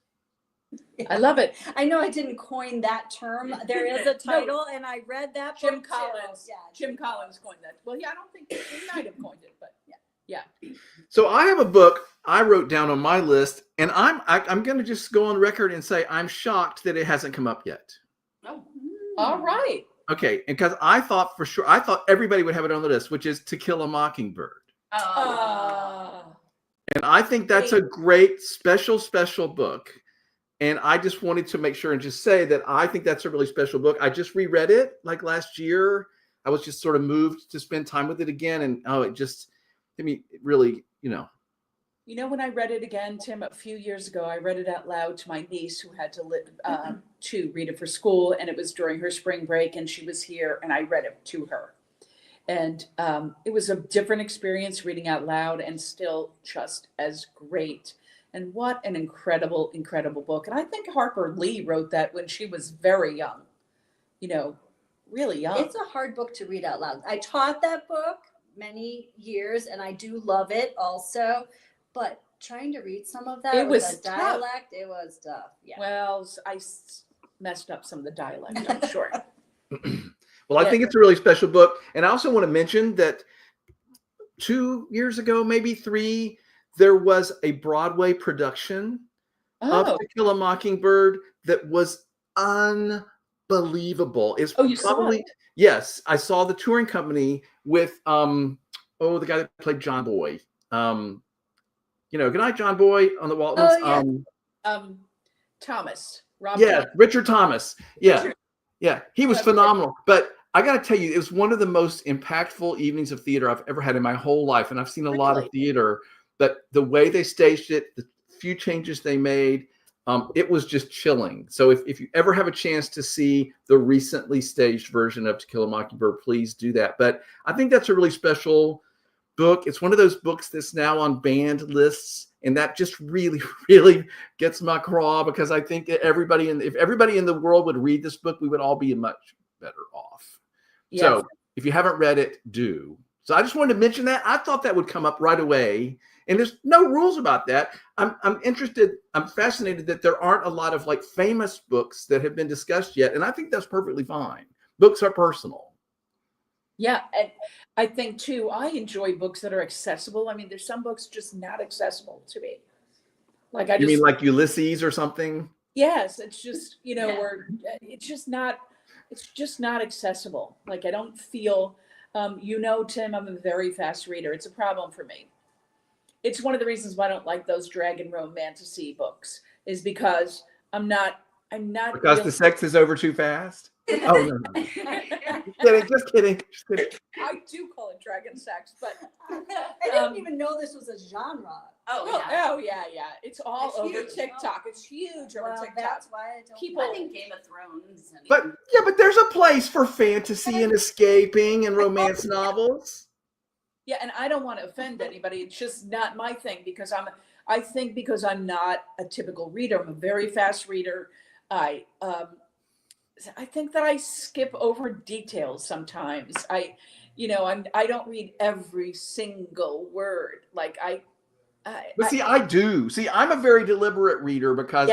S2: I love it.
S4: I know I didn't coin that term. There is a title, and I read that
S2: Jim
S4: book
S2: Collins.
S4: too. Yeah,
S2: Jim Collins coined that. Well, yeah, I don't think he might have coined it, but yeah.
S1: So I have a book I wrote down on my list, and I'm going to just go on record and say I'm shocked that it hasn't come up yet.
S3: Oh,
S2: All right.
S1: Okay, and because I thought everybody would have it on the list, which is To Kill a Mockingbird. And I think that's a great special book. And I just wanted to make sure and just say that I think that's a really special book. I just reread it like last year. I was just sort of moved to spend time with it again. And it just, I mean, really,
S2: You know, when I read it again, Tim, a few years ago, I read it out loud to my niece who had to read it for school. And it was during her spring break, and she was here, and I read it to her. And it was a different experience reading out loud, and still just as great. And what an incredible, incredible book. And I think Harper Lee wrote that when she was very young, really young.
S4: It's a hard book to read out loud. I taught that book many years, and I do love it also. But trying to read some of that with a dialect, it was tough. Yeah.
S2: Well, I messed up some of the dialect, I'm sure.
S1: Well, I think it's a really special book. And I also want to mention that 2 years ago, maybe 3, there was a Broadway production of To Kill a Mockingbird that was unbelievable. It's
S2: you saw it?
S1: Yes, I saw the touring company with the guy that played John Boy. Good night, John Boy on the Waltons.
S2: Thomas.
S1: Richard Thomas. Yeah. Yeah, he was phenomenal. But I got to tell you, it was one of the most impactful evenings of theater I've ever had in my whole life. And I've seen a lot of theater, but the way they staged it, the few changes they made, it was just chilling. So if you ever have a chance to see the recently staged version of To Kill a Mockingbird, please do that. But I think that's a really special book. It's one of those books that's now on banned lists. And that just really, really gets my craw, because I think if everybody in the world would read this book, we would all be much better off. Yes. So if you haven't read it, do. So I just wanted to mention that. I thought that would come up right away. And there's no rules about that. I'm interested. I'm fascinated that there aren't a lot of like famous books that have been discussed yet. And I think that's perfectly fine. Books are personal.
S2: Yeah. And I think too, I enjoy books that are accessible. I mean, there's some books just not accessible to me. Like
S1: you mean like Ulysses or something?
S2: Yes. It's just, or it's just not accessible. Like I don't feel, Tim, I'm a very fast reader. It's a problem for me. It's one of the reasons why I don't like those dragon romantasy books, is because I'm not
S1: because the sex is over too fast. Oh no. Just kidding.
S2: I do call it dragon sex, but
S4: I didn't even know this was a genre.
S2: Oh yeah. It's all over huge. TikTok. It's huge over TikTok.
S4: That's why
S3: I think Game of Thrones.
S1: But there's a place for fantasy and escaping and romance novels.
S2: Yeah, and I don't want to offend anybody. It's just not my thing, because I'm not a typical reader. I'm a very fast reader. I think that I skip over details sometimes. I don't read every single word. Like
S1: I do. See, I'm a very deliberate reader, because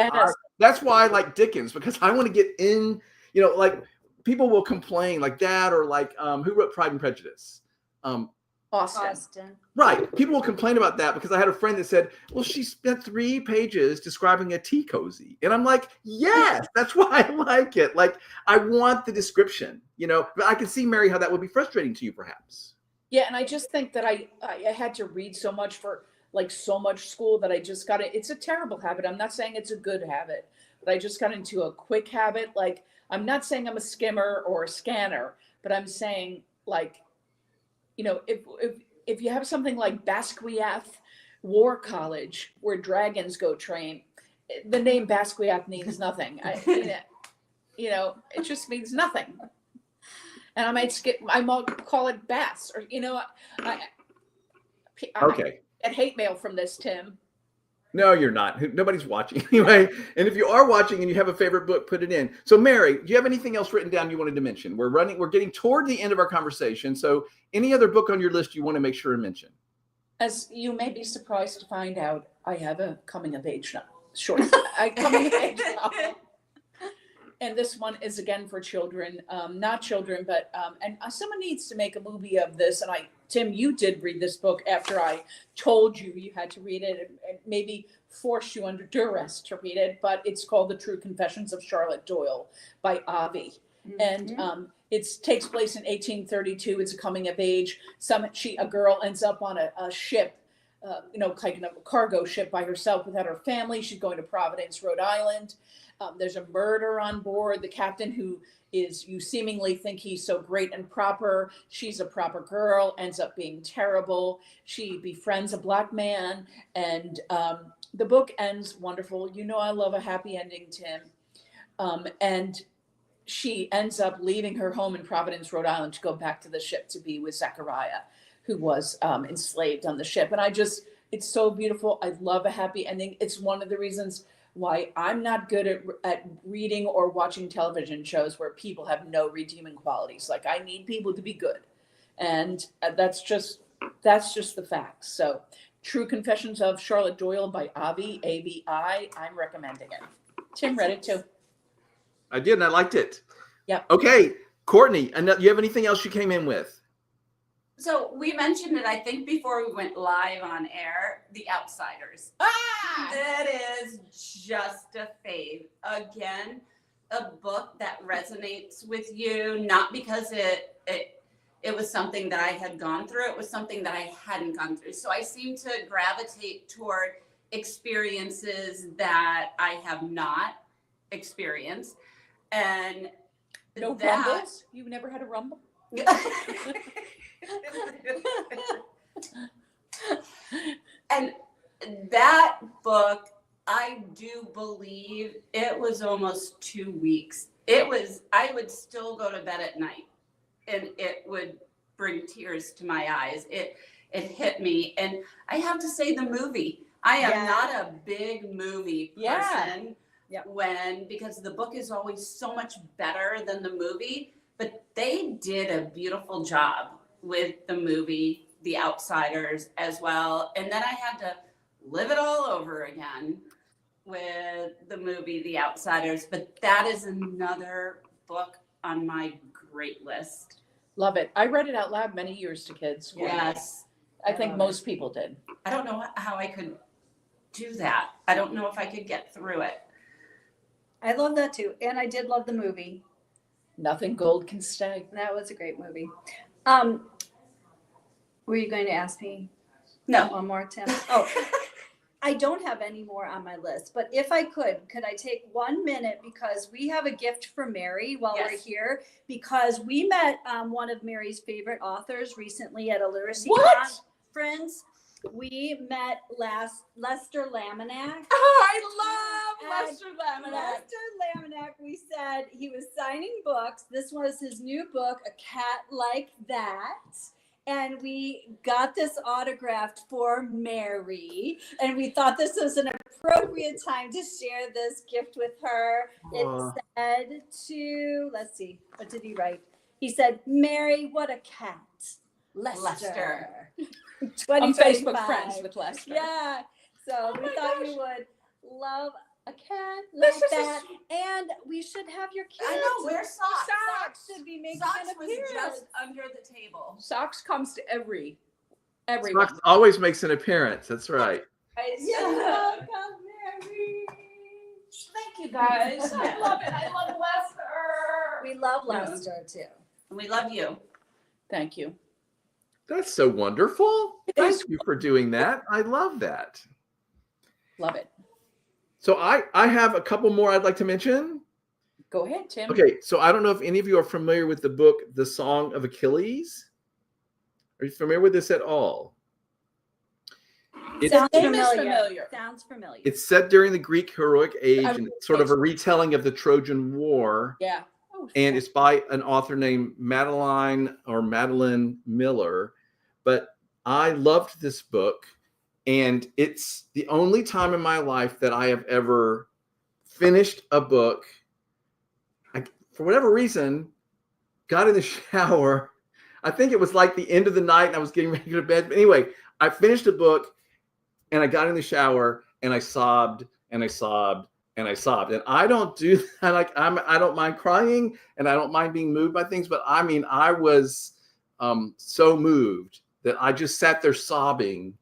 S1: that's why I like Dickens, because I want to get in, like people will complain like that, or like who wrote Pride and Prejudice?
S2: Austin.
S1: Right. People will complain about that because I had a friend that said, well, she spent 3 pages describing a tea cozy. And I'm like, yes, that's why I like it. Like, I want the description, but I can see, Mary, how that would be frustrating to you, perhaps.
S2: Yeah, and I just think that I had to read so much for like so much school that I just got it. It's a terrible habit. I'm not saying it's a good habit, but I just got into a quick habit. Like, I'm not saying I'm a skimmer or a scanner, but I'm saying, like, if you have something like Basquiat War College where dragons go train, the name Basquiat means nothing. It just means nothing. And I might call it Bass, or I
S1: Okay.
S2: get hate mail from this, Tim.
S1: No, you're not. Nobody's watching anyway. And if you are watching and you have a favorite book, put it in. So, Mary, do you have anything else written down you wanted to mention? We're getting toward the end of our conversation. So, any other book on your list you want to make sure and mention?
S2: As you may be surprised to find out, I have a coming of age coming of age novel. And this one is again for children, not children, but and someone needs to make a movie of this. And Tim, you did read this book after I told you had to read it, and maybe forced you under duress to read it. But it's called The True Confessions of Charlotte Doyle by Avi. Mm-hmm. And it takes place in 1832. It's a coming of age. A girl ends up on a ship, kind of a cargo ship by herself without her family. She's going to Providence, Rhode Island. There's a murder on board. The captain, who you seemingly think he's so great and proper, she's a proper girl, ends up being terrible. She befriends a black man, and the book ends wonderful. I love a happy ending, Tim. And she ends up leaving her home in Providence, Rhode Island, to go back to the ship to be with Zachariah, who was enslaved on the ship. And it's so beautiful. I love a happy ending. It's one of the reasons why I'm not good at reading or watching television shows where people have no redeeming qualities. Like, I need people to be good. And that's just the facts. So, True Confessions of Charlotte Doyle by Avi, A-V-I. I'm recommending it. Tim read it too.
S1: I did, and I liked it.
S2: Yep.
S1: Okay, Courtney, you have anything else you came in with?
S3: So we mentioned it, I think, before we went live on air, The Outsiders. That is just a fave. Again, a book that resonates with you, not because it was something that I had gone through, it was something that I hadn't gone through. So I seem to gravitate toward experiences that I have not experienced. And
S2: rumbles? You've never had a rumble?
S3: And that book, I do believe it was almost 2 weeks. I would still go to bed at night and it would bring tears to my eyes. It hit me. And I have to say, the movie, I am not a big movie person. Because the book is always so much better than the movie, but they did a beautiful job with the movie, The Outsiders, as well. And then I had to live it all over again with the movie, The Outsiders. But that is another book on my great list.
S2: Love it. I read it out loud many years to kids.
S3: Yes.
S2: I think most people did.
S3: I don't know how I could do that. I don't know if I could get through it.
S4: I love that too. And I did love the movie.
S2: Nothing Gold Can Stay.
S4: That was a great movie. Were you going to ask me?
S3: No.
S4: One more, Tim? Oh, I don't have any more on my list, but if I could I take 1 minute, because we have a gift for Mary while we're here, because we met one of Mary's favorite authors recently at a literacy conference. We met Lester Laminack.
S2: Oh, I love Lester Laminack.
S4: Lester Laminack, we said he was signing books. This was his new book, A Cat Like That. And we got this autographed for Mary. And we thought this was an appropriate time to share this gift with her. It said let's see, what did he write? He said, Mary, what a cat. Lester.
S2: I'm Facebook friends with Lester.
S4: Yeah. So we thought you would love a cat like that. And we should have your kids.
S3: I know, wear socks.
S4: Socks should be making
S3: Socks
S4: an
S3: was
S4: appearance.
S3: just under the table.
S2: Socks comes to every Everyone.
S1: Spock always makes an appearance. That's right.
S2: Yeah. Thank you guys. I love it. I love Lester.
S4: We love Lester too.
S3: And we love you.
S2: Thank you.
S1: That's so wonderful. Thank you for doing that. I love that.
S2: Love it.
S1: So I have a couple more I'd like to mention.
S2: Go ahead, Tim.
S1: Okay, so I don't know if any of you are familiar with the book, The Song of Achilles. Are you familiar with this at all?
S4: Sounds
S2: name is
S4: familiar.
S2: familiar.
S4: Sounds familiar.
S1: It's set during the Greek heroic age,
S2: I-
S1: and it's sort of a retelling of the Trojan War.
S2: Yeah. Oh,
S1: And it's by an author named Madeline Miller. But I loved this book, and it's the only time in my life that I have ever finished a book. For whatever reason, got in the shower. I think it was like the end of the night and I was getting ready to go to bed. But anyway, I finished a book and I got in the shower and I sobbed and I sobbed and I sobbed. And I don't do that. I don't mind crying and I don't mind being moved by things. But I mean, I was so moved that I just sat there sobbing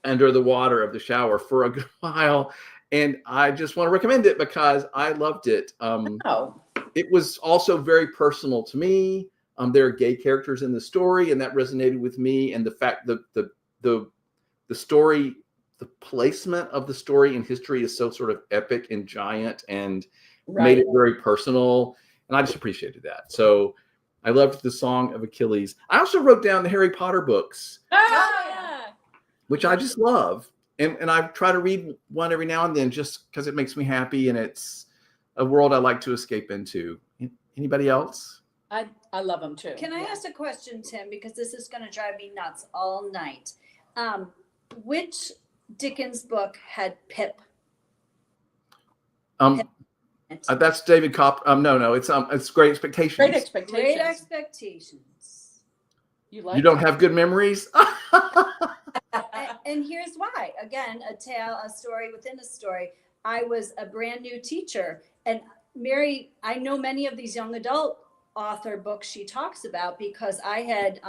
S1: under the water of the shower for a good while. And I just want to recommend it because I loved it. It was also very personal to me. There are gay characters in the story, and that resonated with me. And the fact that the story, the placement of the story in history is so sort of epic and giant, and made it very personal. And I just appreciated that. So I loved The Song of Achilles. I also wrote down the Harry Potter books, which I just love. And I try to read one every now and then just because it makes me happy, and it's a world I like to escape into. Anybody else?
S2: I love them too.
S4: Can I ask a question, Tim? Because this is going to drive me nuts all night. Which Dickens book had Pip?
S1: That's David Kopp. No, it's Great Expectations.
S2: Great Expectations.
S4: Great Expectations.
S1: You don't have good memories?
S4: And here's why. Again, a story within a story. I was a brand new teacher, and Mary, I know many of these young adult author books she talks about because I had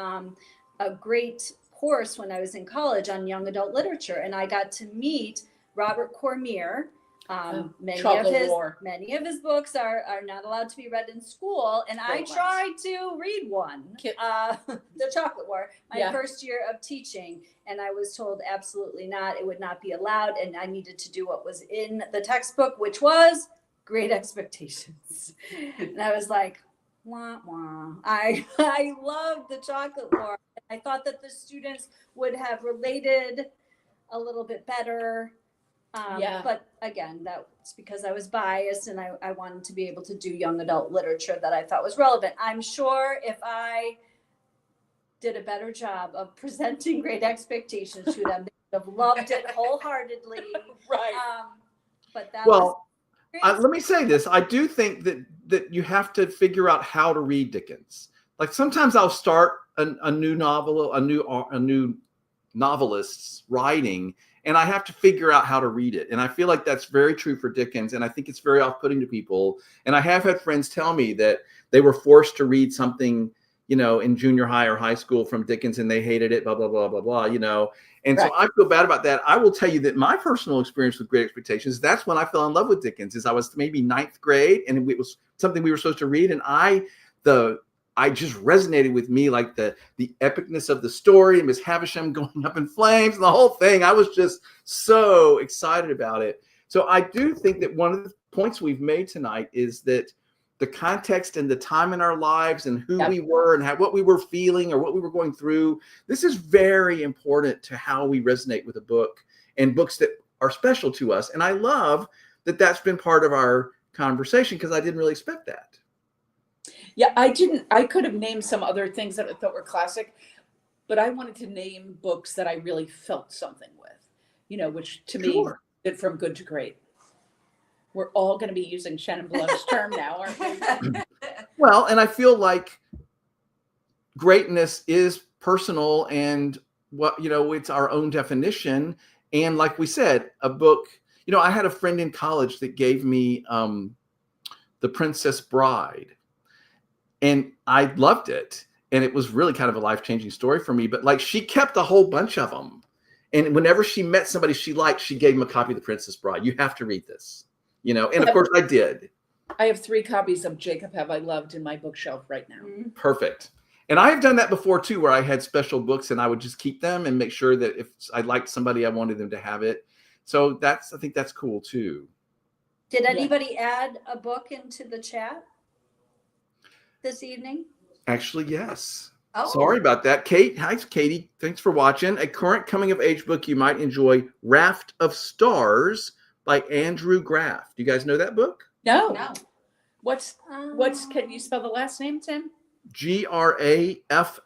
S4: a great course when I was in college on young adult literature, and I got to meet Robert Cormier. Many of his books are not allowed to be read in school, and I tried to read one, The Chocolate War, my first year of teaching, and I was told absolutely not, it would not be allowed, and I needed to do what was in the textbook, which was Great Expectations. And I was like, wah, wah. I loved The Chocolate War. I thought that the students would have related a little bit better. But again, that's because I was biased and I wanted to be able to do young adult literature that I thought was relevant. I'm sure if I did a better job of presenting Great Expectations to them, they would have loved it wholeheartedly. But that
S1: let me say this. I do think that you have to figure out how to read Dickens. Like sometimes I'll start a new novel, a new novelist's writing, and I have to figure out how to read it. And I feel like that's very true for Dickens. And I think it's very off-putting to people. And I have had friends tell me that they were forced to read something, in junior high or high school from Dickens and they hated it, blah, blah, blah, blah, blah, And so I feel bad about that. I will tell you that my personal experience with Great Expectations, that's when I fell in love with Dickens, is I was maybe 9th grade and it was something we were supposed to read. And I just resonated with me, like the epicness of the story, Miss Havisham going up in flames, and the whole thing. I was just so excited about it. So I do think that one of the points we've made tonight is that the context and the time in our lives and who we were and what we were feeling or what we were going through, this is very important to how we resonate with a book and books that are special to us. And I love that that's been part of our conversation because I didn't really expect that.
S2: Yeah, I could have named some other things that I thought were classic, but I wanted to name books that I really felt something with, which to me did from good to great. We're all going to be using Shannon Blount's term now, aren't we?
S1: Well, and I feel like greatness is personal and it's our own definition. And like we said, a book, I had a friend in college that gave me The Princess Bride. And I loved it. And it was really kind of a life-changing story for me. But like, she kept a whole bunch of them. And whenever she met somebody she liked, she gave them a copy of The Princess Bride. You have to read this, and of course I did.
S2: I have 3 copies of Jacob Have I Loved in my bookshelf right now.
S1: Perfect. And I have done that before too, where I had special books and I would just keep them and make sure that if I liked somebody, I wanted them to have it. So I think that's cool too.
S4: Did anybody add a book into the chat this evening?
S1: Actually, yes.
S4: Oh.
S1: Sorry about that. Kate, hi, Katie. Thanks for watching. A current coming of age book you might enjoy, Raft of Stars by Andrew Graff. Do you guys know that book?
S2: No.
S3: No.
S2: What's can you spell the last name, Tim?
S1: Graff.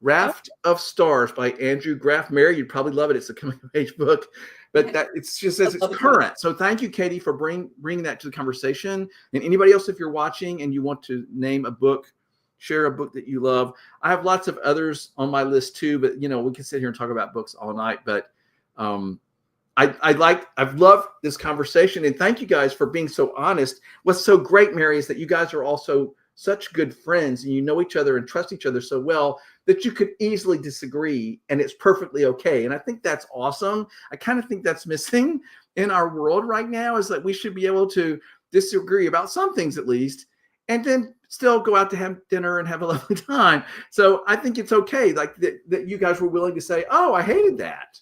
S1: Raft of Stars by Andrew Graff. Mary, you'd probably love it. It's a coming of age book, but it's just says it's current. So thank you, Katie, for bringing that to the conversation. And anybody else, if you're watching and you want to name a book, share a book that you love. I have lots of others on my list too, but we can sit here and talk about books all night. But I've loved this conversation, and thank you guys for being so honest. What's so great, Mary, is that you guys are also such good friends, and you know each other and trust each other so well that you could easily disagree, and it's perfectly okay. And I think that's awesome. I kind of think that's missing in our world right now, is that we should be able to disagree about some things at least, and then still go out to have dinner and have a lovely time. So I think it's okay, like that you guys were willing to say, "Oh, I hated that,"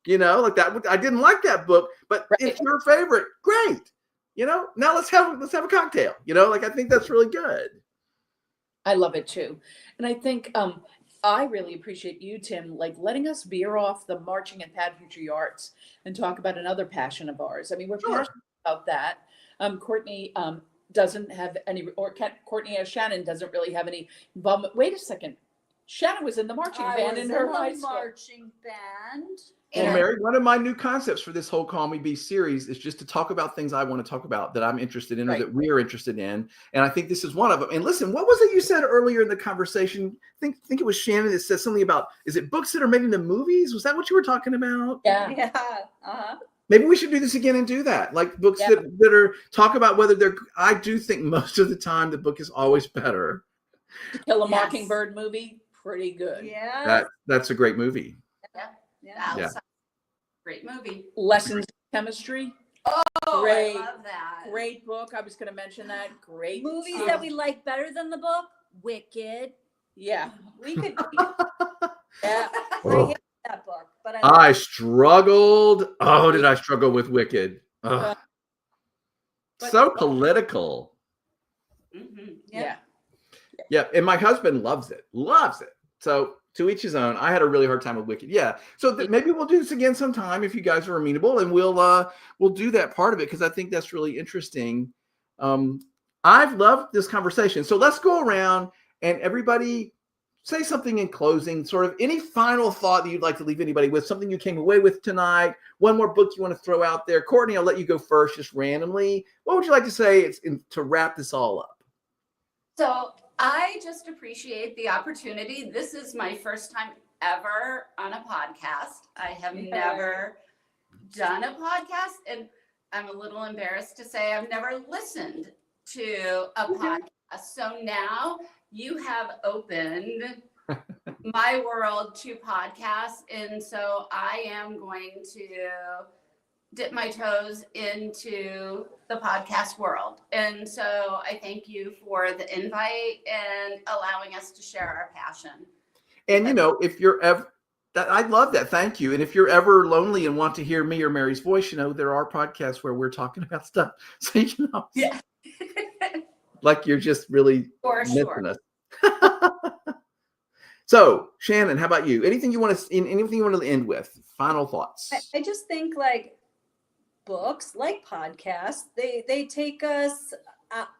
S1: like that. I didn't like that book, but it's your favorite. Great, Now let's have a cocktail. I think that's really good.
S2: I love it too, and I think I really appreciate you, Tim, like letting us veer off the marching and pageantry arts and talk about another passion of ours. I mean, we're passionate about that. Courtney doesn't have any, or Courtney as Shannon doesn't really have any involvement. Wait a second. Shannon was in the marching band in her high school.
S4: Marching band.
S1: Well, Mary, one of my new concepts for this whole Call Me Bee series is just to talk about things I want to talk about, that I'm interested in, or that we're interested in. And I think this is one of them. And listen, what was it you said earlier in the conversation? I think it was Shannon that said something about, is it books that are made into movies? Was that what you were talking about?
S2: Yeah.
S1: Maybe we should do this again and do that. Like books that are talk about whether they're, I do think most of the time the book is always better.
S2: To Kill a Mockingbird movie, pretty good.
S4: Yeah.
S1: That's a great movie.
S3: Yeah. Great movie.
S2: Lessons in Chemistry.
S3: Oh,
S2: great,
S3: I love that.
S2: Great book. I was going to mention that. Great.
S4: Movies that we like better than the book. Wicked.
S2: Yeah.
S4: We could.
S2: Yeah.
S4: I hate that book, but
S1: I struggled. Oh, did I struggle with Wicked? So political.
S3: Mm-hmm.
S2: Yeah.
S1: And my husband loves it. So to each his own. I had a really hard time with Wicked. Yeah. So maybe we'll do this again sometime if you guys are amenable, and we'll do that part of it, because I think that's really interesting. I've loved this conversation. So let's go around and everybody say something in closing, sort of any final thought that you'd like to leave anybody with, something you came away with tonight, one more book you want to throw out there. Courtney, I'll let you go first, just randomly. What would you like to say to wrap this all up?
S3: So I just appreciate the opportunity. This is my first time ever on a podcast. I have never done a podcast, and I'm a little embarrassed to say I've never listened to a podcast. So now you have opened my world to podcasts, and so I am going to dip my toes into the podcast world. And so I thank you for the invite and allowing us to share our passion.
S1: And if you're ever, I love that. Thank you. And if you're ever lonely and want to hear me or Mary's voice, there are podcasts where we're talking about stuff. So
S3: Yeah.
S1: like you're just really missing us. So Shannon, how about you? Anything you want to end with? Final thoughts.
S4: I just think like books, like podcasts, they take us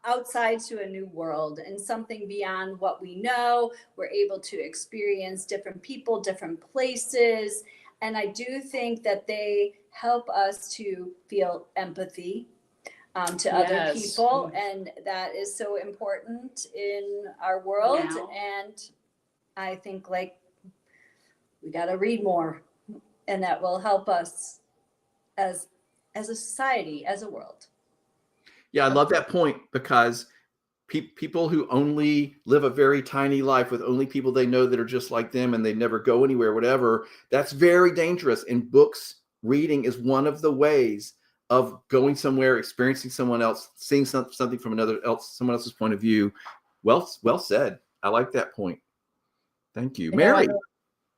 S4: outside to a new world and something beyond what we know. We're able to experience different people, different places. And I do think that they help us to feel empathy to other people. And that is so important in our world.
S3: Now.
S4: And I think like we got to read more, and that will help us as a society, as a world.
S1: Yeah, I love that point, because people who only live a very tiny life with only people they know that are just like them and they never go anywhere, whatever, that's very dangerous. And books reading is one of the ways of going somewhere, experiencing someone else, seeing something from someone else's point of view. Well said. I like that point. Thank you. Mary.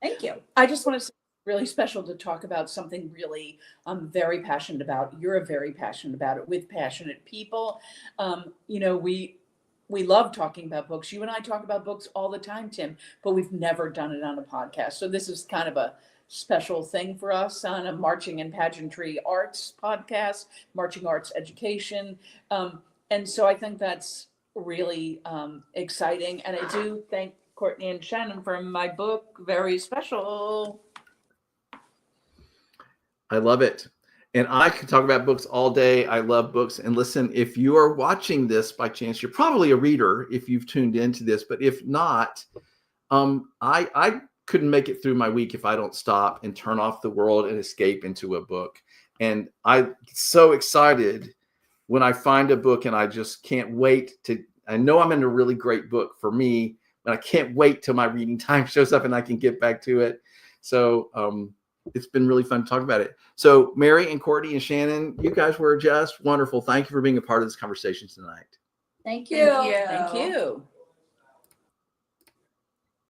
S4: Thank you.
S2: I just want to say really special to talk about something really I'm very passionate about. You're very passionate about it with passionate people. We love talking about books. You and I talk about books all the time, Tim, but we've never done it on a podcast. So this is kind of a special thing for us on a marching and pageantry arts podcast, marching arts education. And so I think that's really exciting. And I do thank Courtney and Shannon for my book. Very special.
S1: I love it. And I could talk about books all day. I love books. And listen, if you are watching this by chance, you're probably a reader if you've tuned into this. But if not, I couldn't make it through my week if I don't stop and turn off the world and escape into a book. And I'm so excited when I find a book, and I just can't wait to. I know I'm in a really great book for me, but I can't wait till my reading time shows up and I can get back to it. So it's been really fun to talk about it. So Mary and Courtney and Shannon, you guys were just wonderful. Thank you for being a part of this conversation tonight.
S4: Thank you.
S3: Thank you.
S2: Thank you.